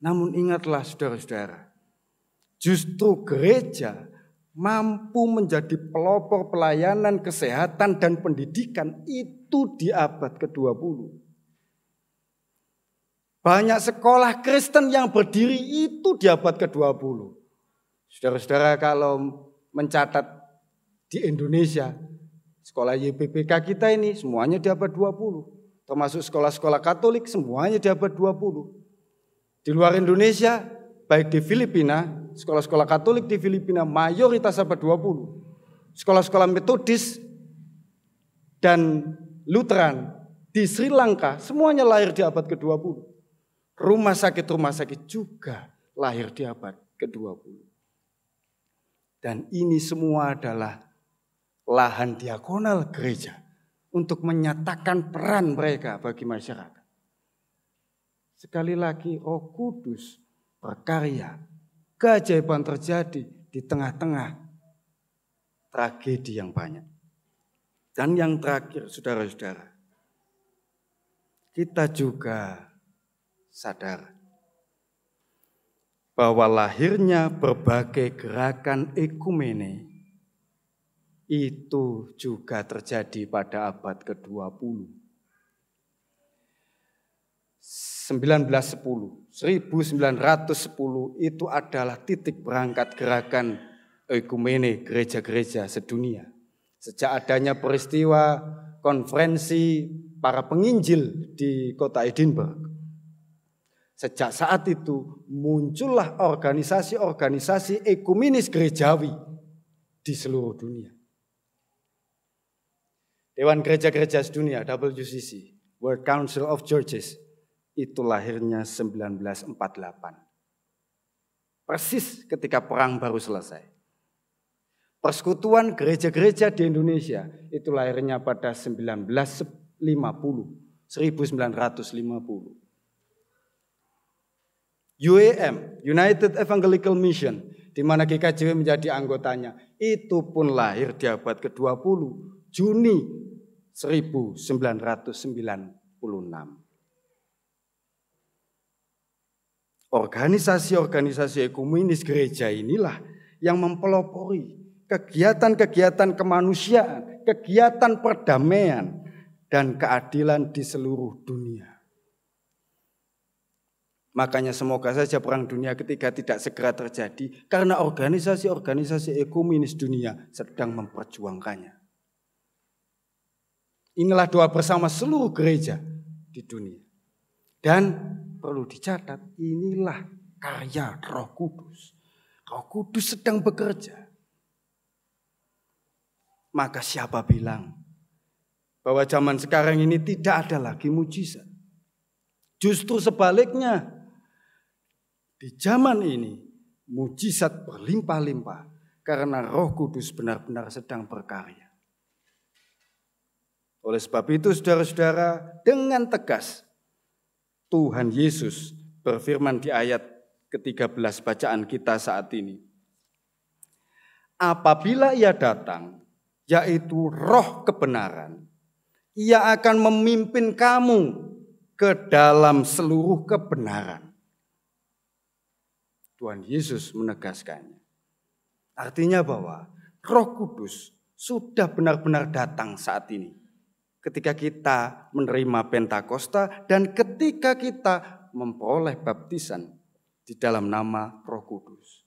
namun ingatlah saudara-saudara, justru gereja mampu menjadi pelopor pelayanan kesehatan dan pendidikan itu di abad ke-20. Banyak sekolah Kristen yang berdiri itu di abad ke-20. Saudara-saudara kalau mencatat di Indonesia, sekolah YPPK kita ini semuanya di abad 20. Termasuk sekolah-sekolah Katolik semuanya di abad 20. Di luar Indonesia, baik di Filipina, sekolah-sekolah Katolik di Filipina mayoritas abad 20. Sekolah-sekolah Metodis dan Lutheran di Sri Lanka semuanya lahir di abad ke-20. Rumah sakit juga lahir di abad ke-20. Dan ini semua adalah lahan diakonal gereja untuk menyatakan peran mereka bagi masyarakat. Sekali lagi Roh Kudus berkarya, keajaiban terjadi di tengah-tengah tragedi yang banyak. Dan yang terakhir saudara-saudara, kita juga sadar bahwa lahirnya berbagai gerakan ekumene itu juga terjadi pada abad ke-20. 1910 itu adalah titik berangkat gerakan ekumene gereja-gereja sedunia. Sejak adanya peristiwa konferensi para penginjil di kota Edinburgh. Sejak saat itu muncullah organisasi-organisasi ekumenis gerejawi di seluruh dunia. Dewan Gereja-Gereja Sedunia, WCC, World Council of Churches, itu lahirnya 1948. Persis ketika perang baru selesai. Persekutuan gereja-gereja di Indonesia itu lahirnya pada 1950. UEM, United Evangelical Mission, di mana GKJW menjadi anggotanya, itu pun lahir di abad ke-20, Juni 1996. Organisasi-organisasi ekumenis gereja inilah yang mempelopori kegiatan-kegiatan kemanusiaan, kegiatan perdamaian dan keadilan di seluruh dunia. Makanya semoga saja perang dunia ketiga tidak segera terjadi karena organisasi-organisasi ekumenis dunia sedang memperjuangkannya. Inilah doa bersama seluruh gereja di dunia. Dan perlu dicatat, inilah karya Roh Kudus. Roh Kudus sedang bekerja. Maka siapa bilang bahwa zaman sekarang ini tidak ada lagi mujizat? Justru sebaliknya, di zaman ini mujizat berlimpah-limpah karena Roh Kudus benar-benar sedang berkarya. Oleh sebab itu saudara-saudara, dengan tegas Tuhan Yesus berfirman di ayat ke-13 bacaan kita saat ini. Apabila ia datang, yaitu Roh kebenaran, ia akan memimpin kamu ke dalam seluruh kebenaran. Tuhan Yesus menegaskannya. Artinya bahwa Roh Kudus sudah benar-benar datang saat ini. Ketika kita menerima Pentakosta dan ketika kita memperoleh baptisan di dalam nama Roh Kudus.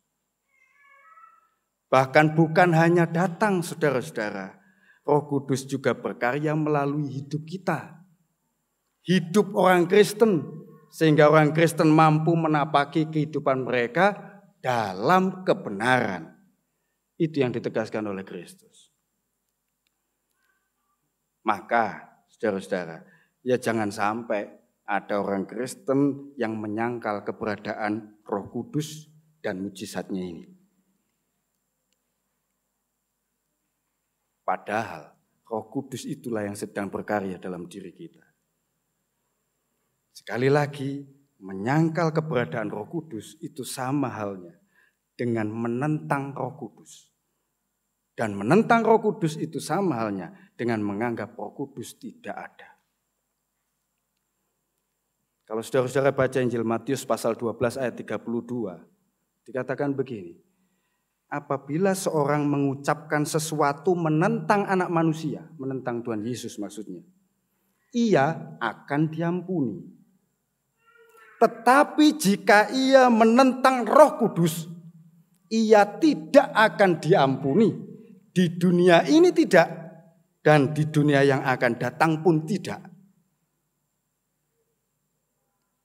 Bahkan bukan hanya datang saudara-saudara, Roh Kudus juga berkarya melalui hidup kita. Hidup orang Kristen, sehingga orang Kristen mampu menapaki kehidupan mereka dalam kebenaran. Itu yang ditegaskan oleh Kristus. Maka saudara-saudara, ya jangan sampai ada orang Kristen yang menyangkal keberadaan Roh Kudus dan mujizatnya ini. Padahal Roh Kudus itulah yang sedang berkarya dalam diri kita. Sekali lagi, menyangkal keberadaan Roh Kudus itu sama halnya dengan menentang Roh Kudus. Dan menentang Roh Kudus itu sama halnya dengan menganggap Roh Kudus tidak ada. Kalau saudara-saudara baca Injil Matius pasal 12 ayat 32, dikatakan begini. Apabila seorang mengucapkan sesuatu menentang anak manusia, menentang Tuhan Yesus maksudnya, ia akan diampuni. Tetapi jika ia menentang Roh Kudus, ia tidak akan diampuni. Di dunia ini tidak, dan di dunia yang akan datang pun tidak.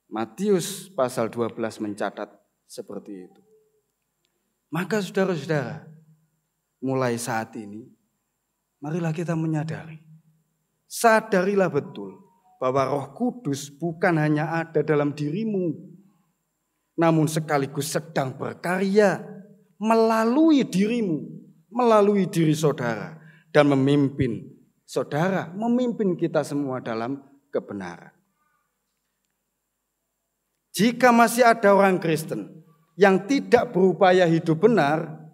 Matius pasal 12 mencatat seperti itu. Maka saudara-saudara, mulai saat ini, marilah kita menyadari. Sadarilah betul bahwa Roh Kudus bukan hanya ada dalam dirimu, namun sekaligus sedang berkarya melalui dirimu, melalui diri saudara, dan memimpin saudara, memimpin kita semua dalam kebenaran. Jika masih ada orang Kristen yang tidak berupaya hidup benar,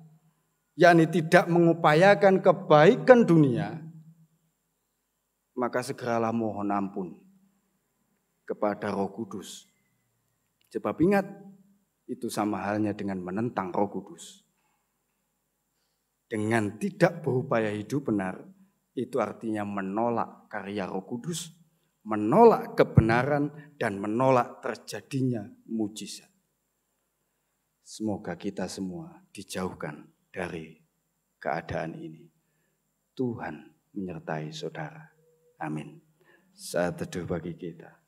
yakni tidak mengupayakan kebaikan dunia, maka segeralah mohon ampun kepada Roh Kudus. Sebab ingat, itu sama halnya dengan menentang Roh Kudus. Dengan tidak berupaya hidup benar, itu artinya menolak karya Roh Kudus, menolak kebenaran, dan menolak terjadinya mujizat. Semoga kita semua dijauhkan dari keadaan ini. Tuhan menyertai saudara. Amin. Saat teduh bagi kita.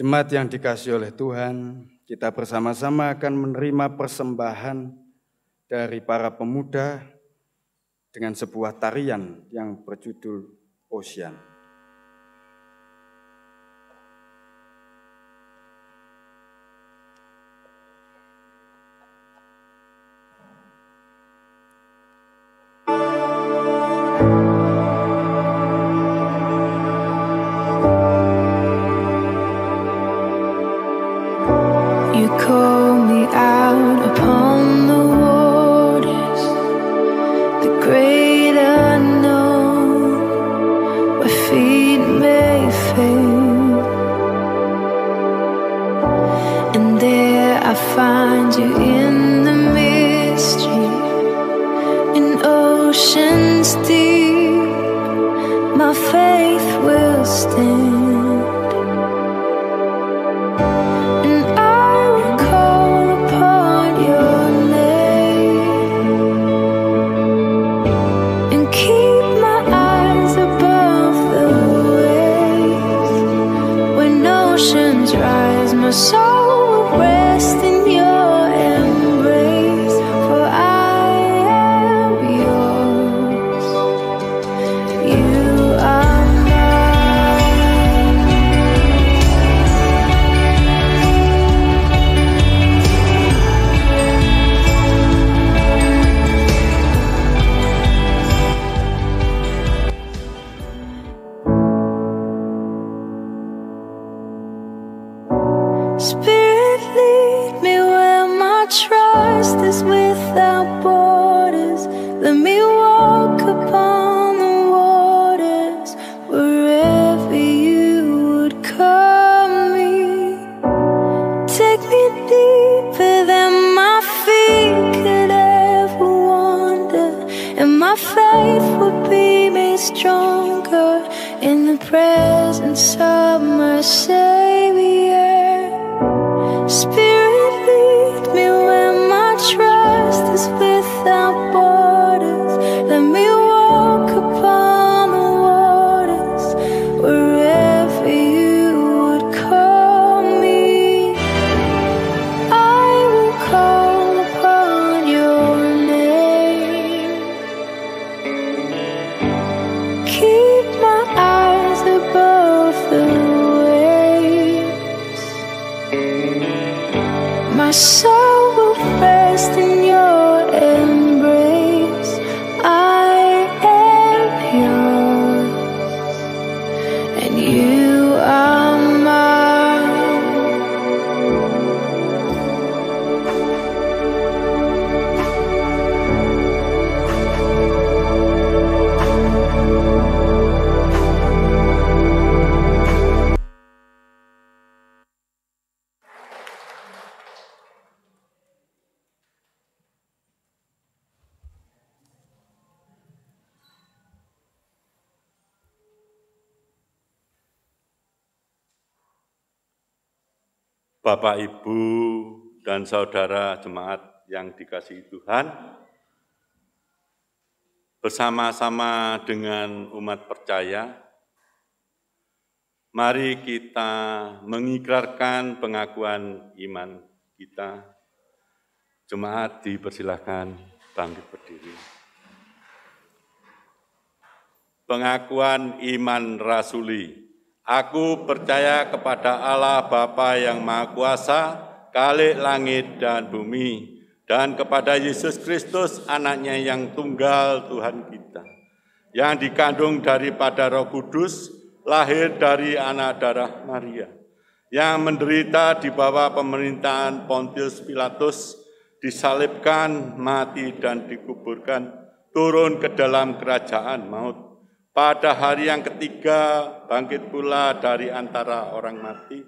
Jemaat yang dikasihi oleh Tuhan, kita bersama-sama akan menerima persembahan dari para pemuda dengan sebuah tarian yang berjudul Ocean. You call me out upon the waters, the great unknown, where feet may fail. And there I find you in the mystery, in oceans deep, my faith will stand. My soul will rest in your embrace, for I am yours. You are Spirit, lead me where my trust is without borders. Let me walk upon the waters wherever you would call me. Take me deeper than my feet could ever wander, and my faith will be made stronger in the presence of my Savior. Spirit, lead me where my trust is without borders. Let me walk upon the waters wherever you would call me. I will call upon your name. Keep my eyes above the my soul will rest in your embrace. I am yours, and you are mine. Bapak, Ibu, dan saudara jemaat yang dikasihi Tuhan, bersama-sama dengan umat percaya, mari kita mengikrarkan pengakuan iman kita. Jemaat dipersilakan bangkit berdiri. Pengakuan iman rasuli. Aku percaya kepada Allah Bapa yang Maha Kuasa, Khalik langit dan bumi, dan kepada Yesus Kristus, anaknya yang tunggal Tuhan kita, yang dikandung daripada Roh Kudus, lahir dari anak darah Maria, yang menderita di bawah pemerintahan Pontius Pilatus, disalibkan, mati, dan dikuburkan, turun ke dalam kerajaan maut. Pada hari yang ketiga, bangkit pula dari antara orang mati,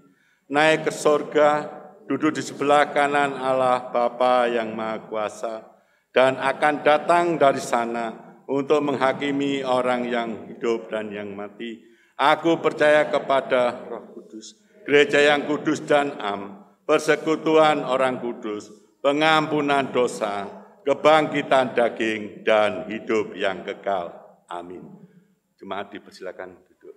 naik ke sorga, duduk di sebelah kanan Allah Bapa yang Maha Kuasa, dan akan datang dari sana untuk menghakimi orang yang hidup dan yang mati. Aku percaya kepada Roh Kudus, gereja yang kudus dan am, persekutuan orang kudus, pengampunan dosa, kebangkitan daging, dan hidup yang kekal. Amin. Jemaat dipersilakan duduk.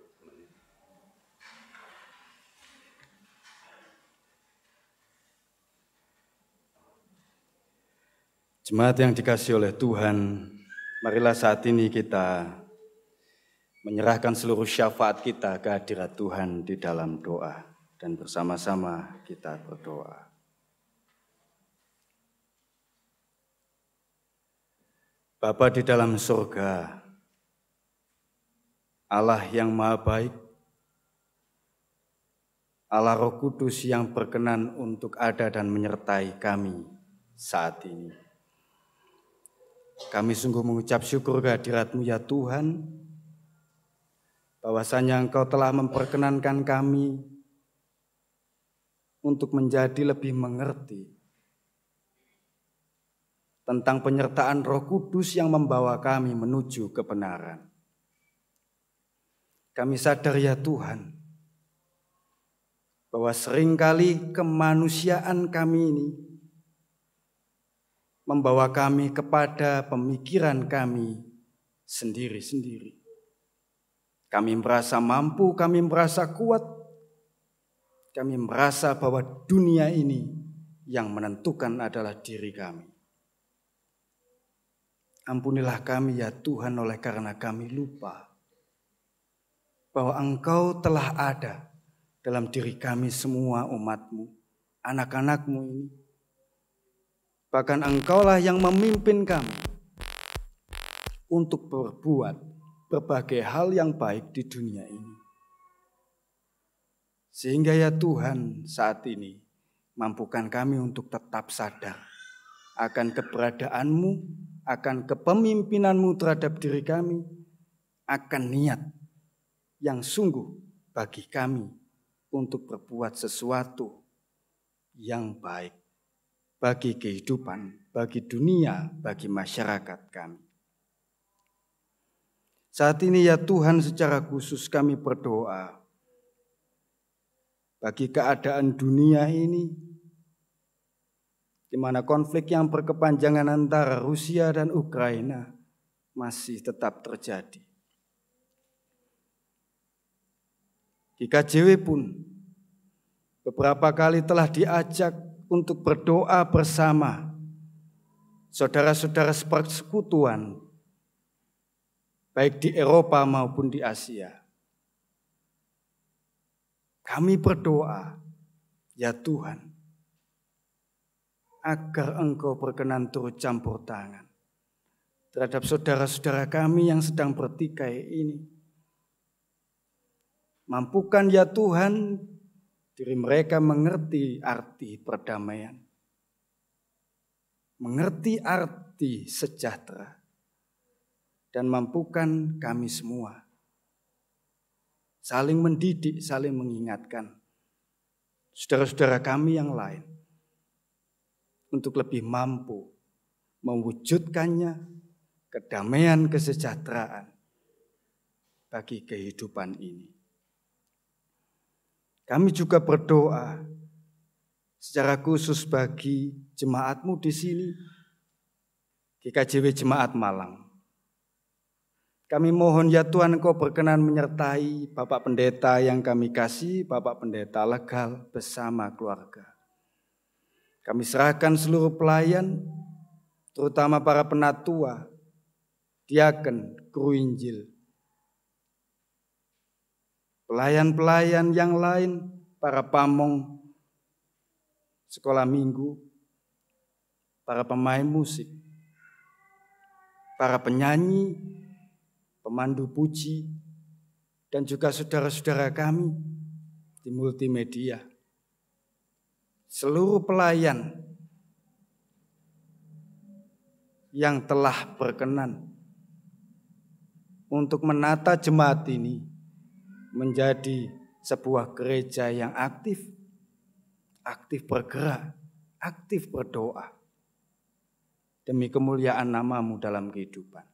Jemaat yang dikasihi oleh Tuhan, marilah saat ini kita menyerahkan seluruh syafaat kita ke hadirat Tuhan di dalam doa. Dan bersama-sama kita berdoa. Bapa di dalam surga, Allah yang maha baik, Allah Roh Kudus yang berkenan untuk ada dan menyertai kami saat ini. Kami sungguh mengucap syukur kehadirat-Mu ya Tuhan, bahwasanya Engkau telah memperkenankan kami untuk menjadi lebih mengerti tentang penyertaan Roh Kudus yang membawa kami menuju kebenaran. Kami sadar ya Tuhan, bahwa seringkali kemanusiaan kami ini membawa kami kepada pemikiran kami sendiri-sendiri. Kami merasa mampu, kami merasa kuat, kami merasa bahwa dunia ini yang menentukan adalah diri kami. Ampunilah kami ya Tuhan oleh karena kami lupa bahwa Engkau telah ada dalam diri kami semua umat-Mu, anak-anak-Mu ini. Bahkan Engkaulah yang memimpin kami untuk berbuat berbagai hal yang baik di dunia ini. Sehingga ya Tuhan saat ini mampukan kami untuk tetap sadar akan keberadaan-Mu, akan kepemimpinan-Mu terhadap diri kami, akan niat yang sungguh bagi kami untuk berbuat sesuatu yang baik bagi kehidupan, bagi dunia, bagi masyarakat kami. Saat ini ya Tuhan secara khusus kami berdoa bagi keadaan dunia ini, di mana konflik yang berkepanjangan antara Rusia dan Ukraina masih tetap terjadi. Di KJW pun beberapa kali telah diajak untuk berdoa bersama saudara-saudara persekutuan, baik di Eropa maupun di Asia. Kami berdoa, ya Tuhan, agar Engkau berkenan turut campur tangan terhadap saudara-saudara kami yang sedang bertikai ini. Mampukan ya Tuhan diri mereka mengerti arti perdamaian, mengerti arti sejahtera, dan mampukan kami semua saling mendidik, saling mengingatkan saudara-saudara kami yang lain untuk lebih mampu mewujudkannya kedamaian, kesejahteraan bagi kehidupan ini. Kami juga berdoa secara khusus bagi jemaat-Mu di sini, GKJW Jemaat Malang. Kami mohon ya Tuhan Engkau berkenan menyertai Bapak Pendeta yang kami kasih, Bapak Pendeta Legal bersama keluarga. Kami serahkan seluruh pelayan, terutama para penatua, diaken, kru Injil, pelayan-pelayan yang lain, para pamong sekolah minggu, para pemain musik, para penyanyi, pemandu puji, dan juga saudara-saudara kami di multimedia. Seluruh pelayan yang telah berkenan untuk menata jemaat ini menjadi sebuah gereja yang aktif bergerak, aktif berdoa demi kemuliaan nama-Mu dalam kehidupan.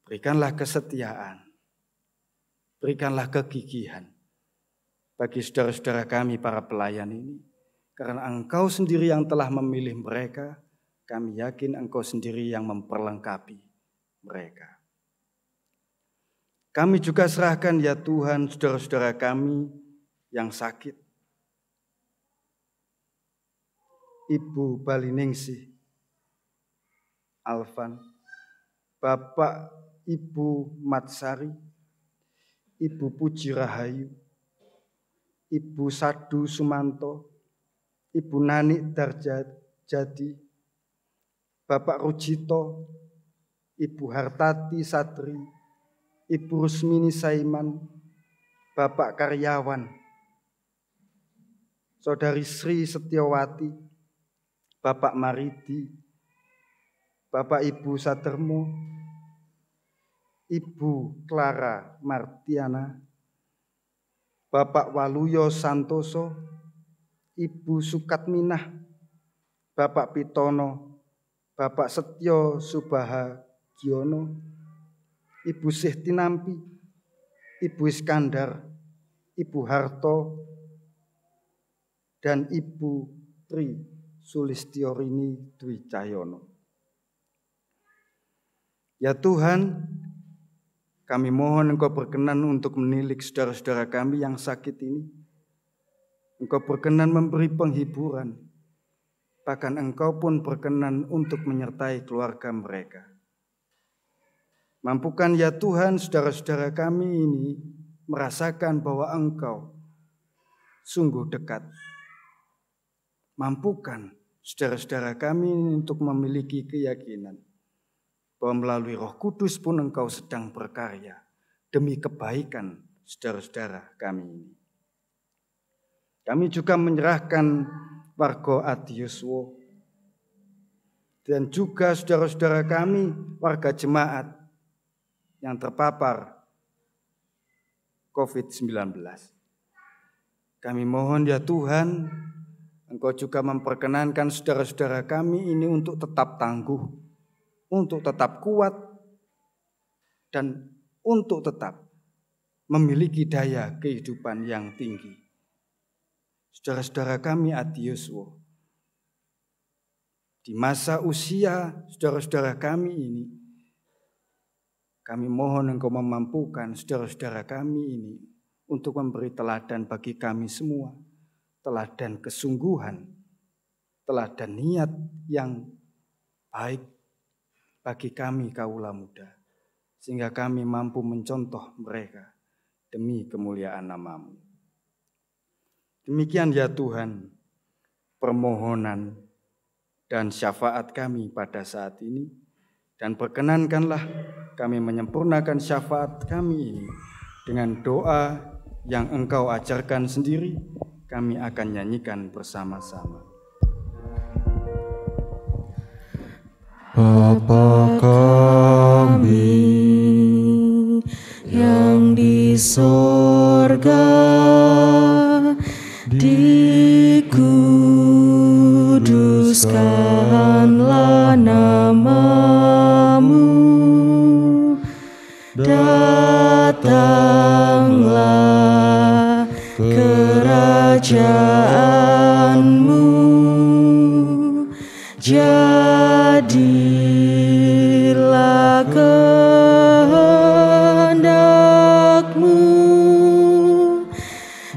Berikanlah kesetiaan, berikanlah kegigihan bagi saudara-saudara kami para pelayan ini, karena Engkau sendiri yang telah memilih mereka, kami yakin Engkau sendiri yang memperlengkapi mereka. Kami juga serahkan ya Tuhan saudara-saudara kami yang sakit. Ibu Baliningsih Alvan, Bapak Ibu Matsari, Ibu Puji Rahayu, Ibu Sadu Sumanto, Ibu Nani Darjadi, Bapak Rujito, Ibu Hartati Satri, Ibu Rusmini Saiman, Bapak Karyawan, Saudari Sri Setiawati, Bapak Maridi, Bapak Ibu Satermo, Ibu Clara Martiana, Bapak Waluyo Santoso, Ibu Sukatminah, Bapak Pitono, Bapak Setyo Subahagiono, Ibu Sehtinampi, Ibu Iskandar, Ibu Harto, dan Ibu Tri Sulistiorini Dwi Cahyono. Ya Tuhan, kami mohon Engkau berkenan untuk menilik saudara-saudara kami yang sakit ini. Engkau berkenan memberi penghiburan, bahkan Engkau pun berkenan untuk menyertai keluarga mereka. Mampukan ya Tuhan saudara-saudara kami ini merasakan bahwa Engkau sungguh dekat. Mampukan saudara-saudara kami untuk memiliki keyakinan bahwa melalui Roh Kudus pun Engkau sedang berkarya demi kebaikan saudara-saudara kami ini. Kami juga menyerahkan warga Adiuswo dan juga saudara-saudara kami warga jemaat yang terpapar COVID-19. Kami mohon ya Tuhan, Engkau juga memperkenankan saudara-saudara kami ini untuk tetap tangguh, untuk tetap kuat, dan untuk tetap memiliki daya kehidupan yang tinggi. Saudara-saudara kami Adiuswo, di masa usia saudara-saudara kami ini, kami mohon Engkau memampukan saudara-saudara kami ini untuk memberi teladan bagi kami semua, teladan kesungguhan, teladan niat yang baik bagi kami kaula muda, sehingga kami mampu mencontoh mereka demi kemuliaan nama-Mu. Demikian ya Tuhan, permohonan dan syafaat kami pada saat ini, dan perkenankanlah kami menyempurnakan syafaat kami ini dengan doa yang Engkau ajarkan sendiri. Kami akan nyanyikan bersama-sama. Bapa kami yang di sorga, dikuduskanlah nama-Mu, datanglah kerajaan-Mu, jadilah kehendak-Mu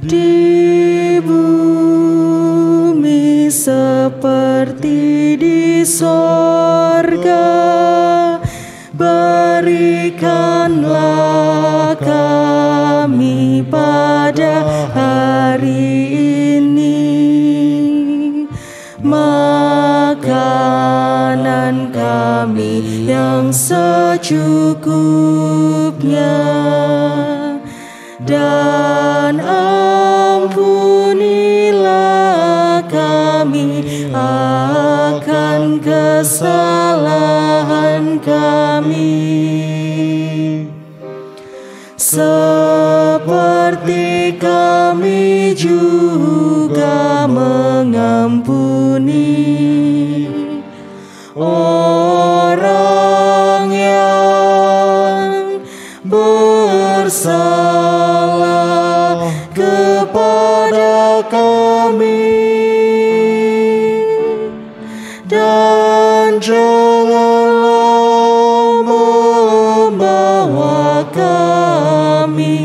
di bumi seperti di sorga. Berikanlah kami pada hari ini makanan kami yang secukupnya, dan ampunilah kami akan kesalahan kami, seperti kami juga mengampuni orang yang bersalah kepada kami, dan janganlah membawa kami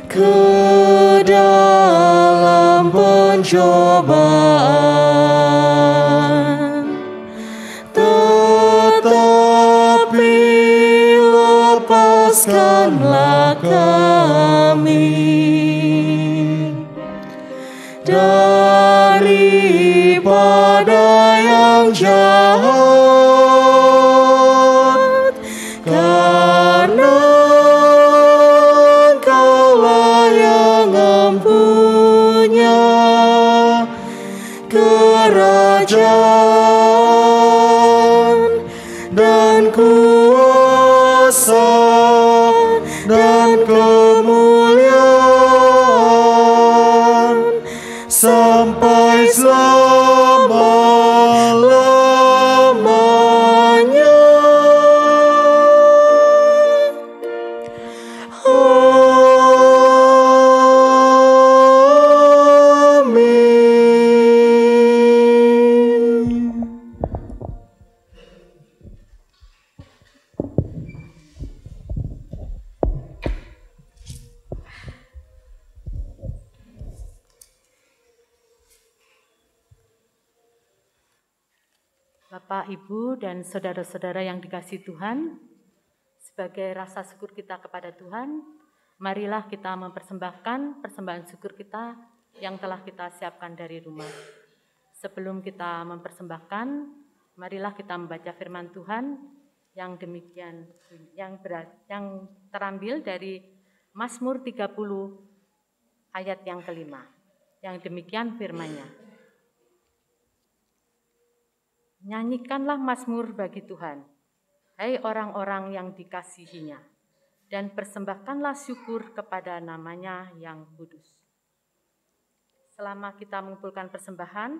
ke dalam pencobaan, daripada yang jahat, karena Engkaulah yang mempunyai kerajaan dan kuasa dan kemuliaan sampai selama-lamanya. Amin. Bapak, Ibu, dan saudara-saudara yang dikasihi Tuhan, sebagai rasa syukur kita kepada Tuhan, marilah kita mempersembahkan persembahan syukur kita yang telah kita siapkan dari rumah. Sebelum kita mempersembahkan, marilah kita membaca firman Tuhan yang demikian, yang terambil dari Mazmur 30 ayat yang kelima, yang demikian firman-Nya. Nyanyikanlah mazmur bagi Tuhan, hai orang-orang yang dikasihinya, dan persembahkanlah syukur kepada namanya yang kudus. Selama kita mengumpulkan persembahan,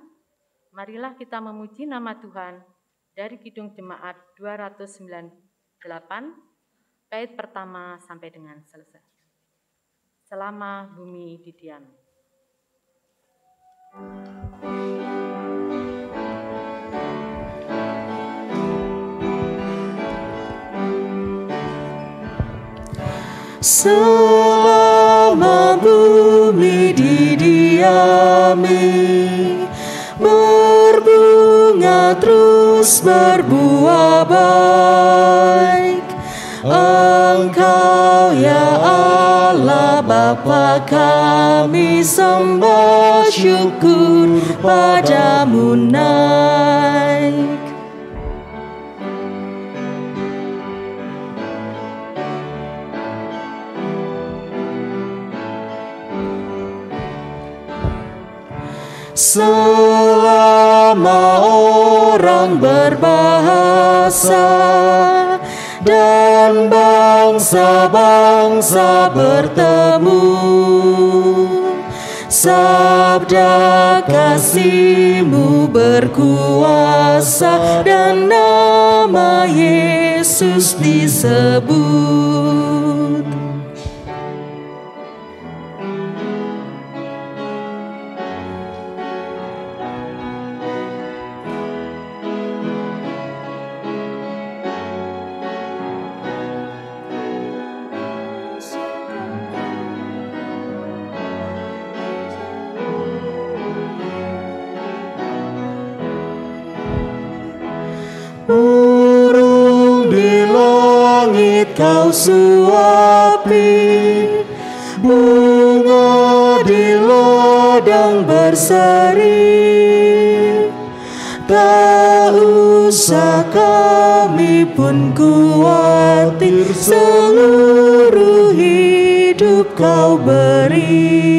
marilah kita memuji nama Tuhan dari Kidung Jemaat 298, bait pertama sampai dengan selesai. Selama bumi didiami. Selama bumi didiami, berbunga terus berbuah baik. Engkau ya Allah Bapa kami sembah syukur padamu naik. Selama orang berbahasa dan bangsa-bangsa bertemu, sabda kasih-Mu berkuasa dan nama Yesus disebut. Burung di langit Kau suapi, bunga di ladang berseri. Tak usah kami pun khawatir, seluruh hidup Kau beri.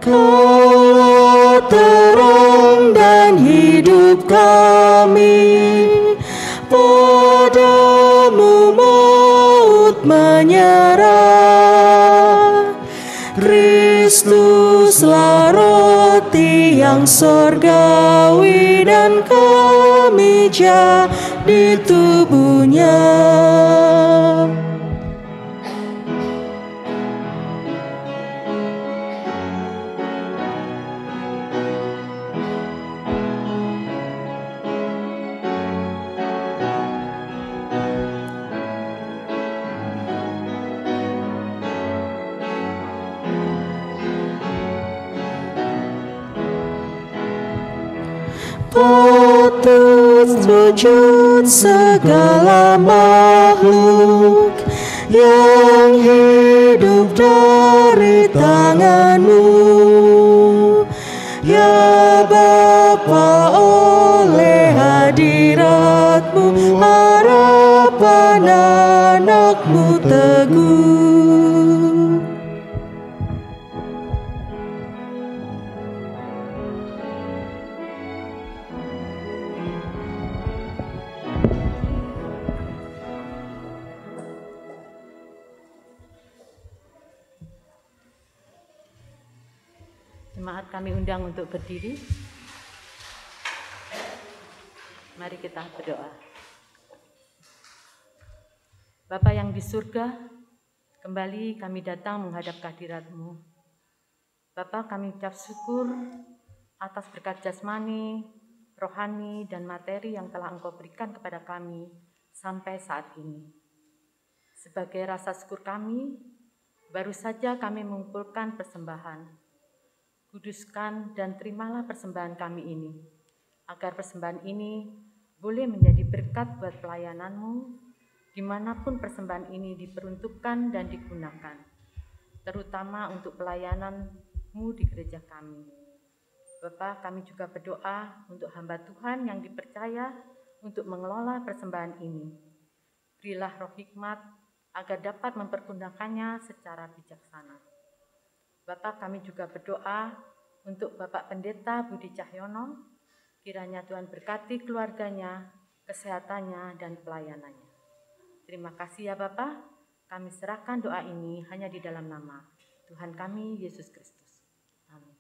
Kau terang dan hidup kami, padamu maut menyerah. Kristuslah roti yang sorgawi dan kami jadi tubuh-Nya. patut sujud segala makhluk yang hidup dari tangan-Mu. Ya Bapa, oleh hadirat-Mu harapan anak-Mu teguh. Jemaat kami undang untuk berdiri. Mari kita berdoa. Bapa yang di surga, kembali kami datang menghadap kehadirat-Mu. Bapa, kami ucap syukur atas berkat jasmani, rohani, dan materi yang telah Engkau berikan kepada kami sampai saat ini. Sebagai rasa syukur kami, baru saja kami mengumpulkan persembahan. Kuduskan dan terimalah persembahan kami ini, agar persembahan ini boleh menjadi berkat buat pelayanan-Mu, dimanapun persembahan ini diperuntukkan dan digunakan, terutama untuk pelayanan-Mu di gereja kami. Bapa, kami juga berdoa untuk hamba Tuhan yang dipercaya untuk mengelola persembahan ini. Berilah roh hikmat agar dapat mempergunakannya secara bijaksana. Bapak, kami juga berdoa untuk Bapak Pendeta Budi Cahyono, kiranya Tuhan berkati keluarganya, kesehatannya, dan pelayanannya. Terima kasih ya Bapak, kami serahkan doa ini hanya di dalam nama Tuhan kami, Yesus Kristus. Amin.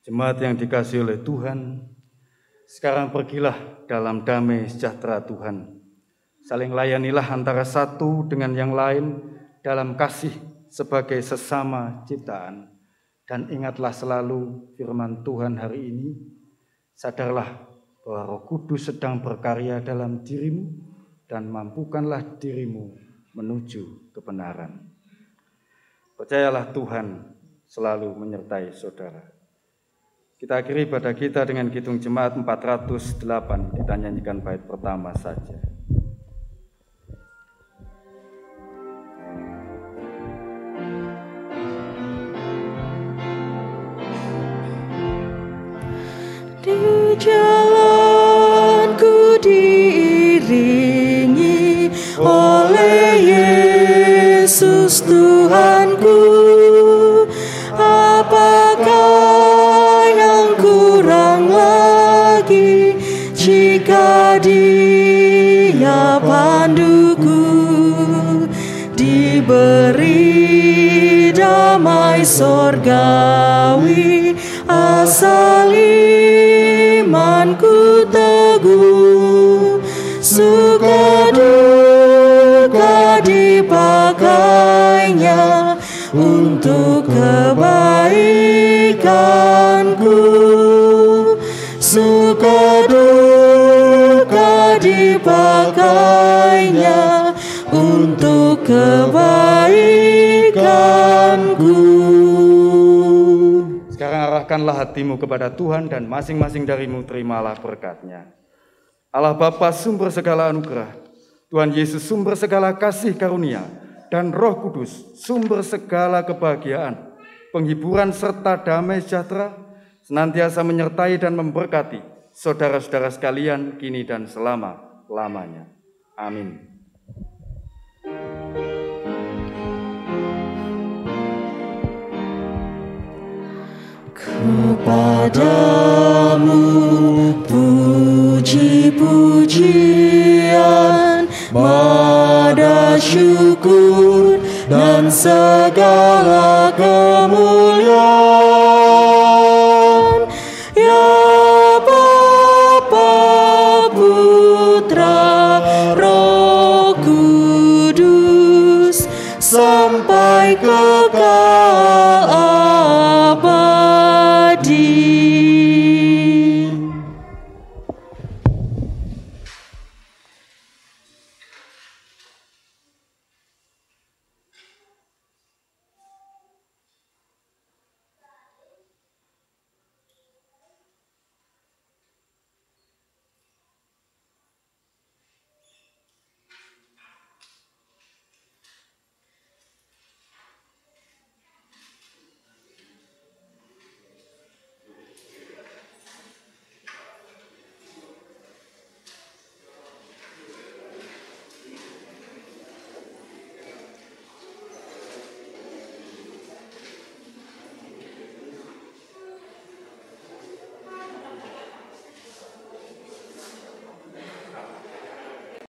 Jemaat yang dikasihi oleh Tuhan, sekarang pergilah dalam damai sejahtera Tuhan. Saling layanilah antara satu dengan yang lain dalam kasih sebagai sesama ciptaan. Dan ingatlah selalu firman Tuhan hari ini, sadarlah bahwa Roh Kudus sedang berkarya dalam dirimu dan mampukanlah dirimu menuju kebenaran. Percayalah Tuhan selalu menyertai saudara. Kita akhiri ibadah kita dengan Kidung Jemaat 408, kita nyanyikan bait pertama saja. Di jalanku diiringi oleh Yesus Tuhanku, apakah lagi jika Dia panduku, diberi damai sorgawi, asal imanku teguh, suka duka dipakainya untuk kebaikanku. Suka duka dipakainya untuk kebaikanku. Sekarang arahkanlah hatimu kepada Tuhan dan masing-masing darimu terimalah berkat-Nya. Allah Bapa sumber segala anugerah, Tuhan Yesus sumber segala kasih karunia, dan Roh Kudus sumber segala kebahagiaan, penghiburan serta damai sejahtera, senantiasa menyertai dan memberkati saudara-saudara sekalian kini dan selama-lamanya. Amin. Kepadamu puji-pujian, mada syukur dan segala kemuliaan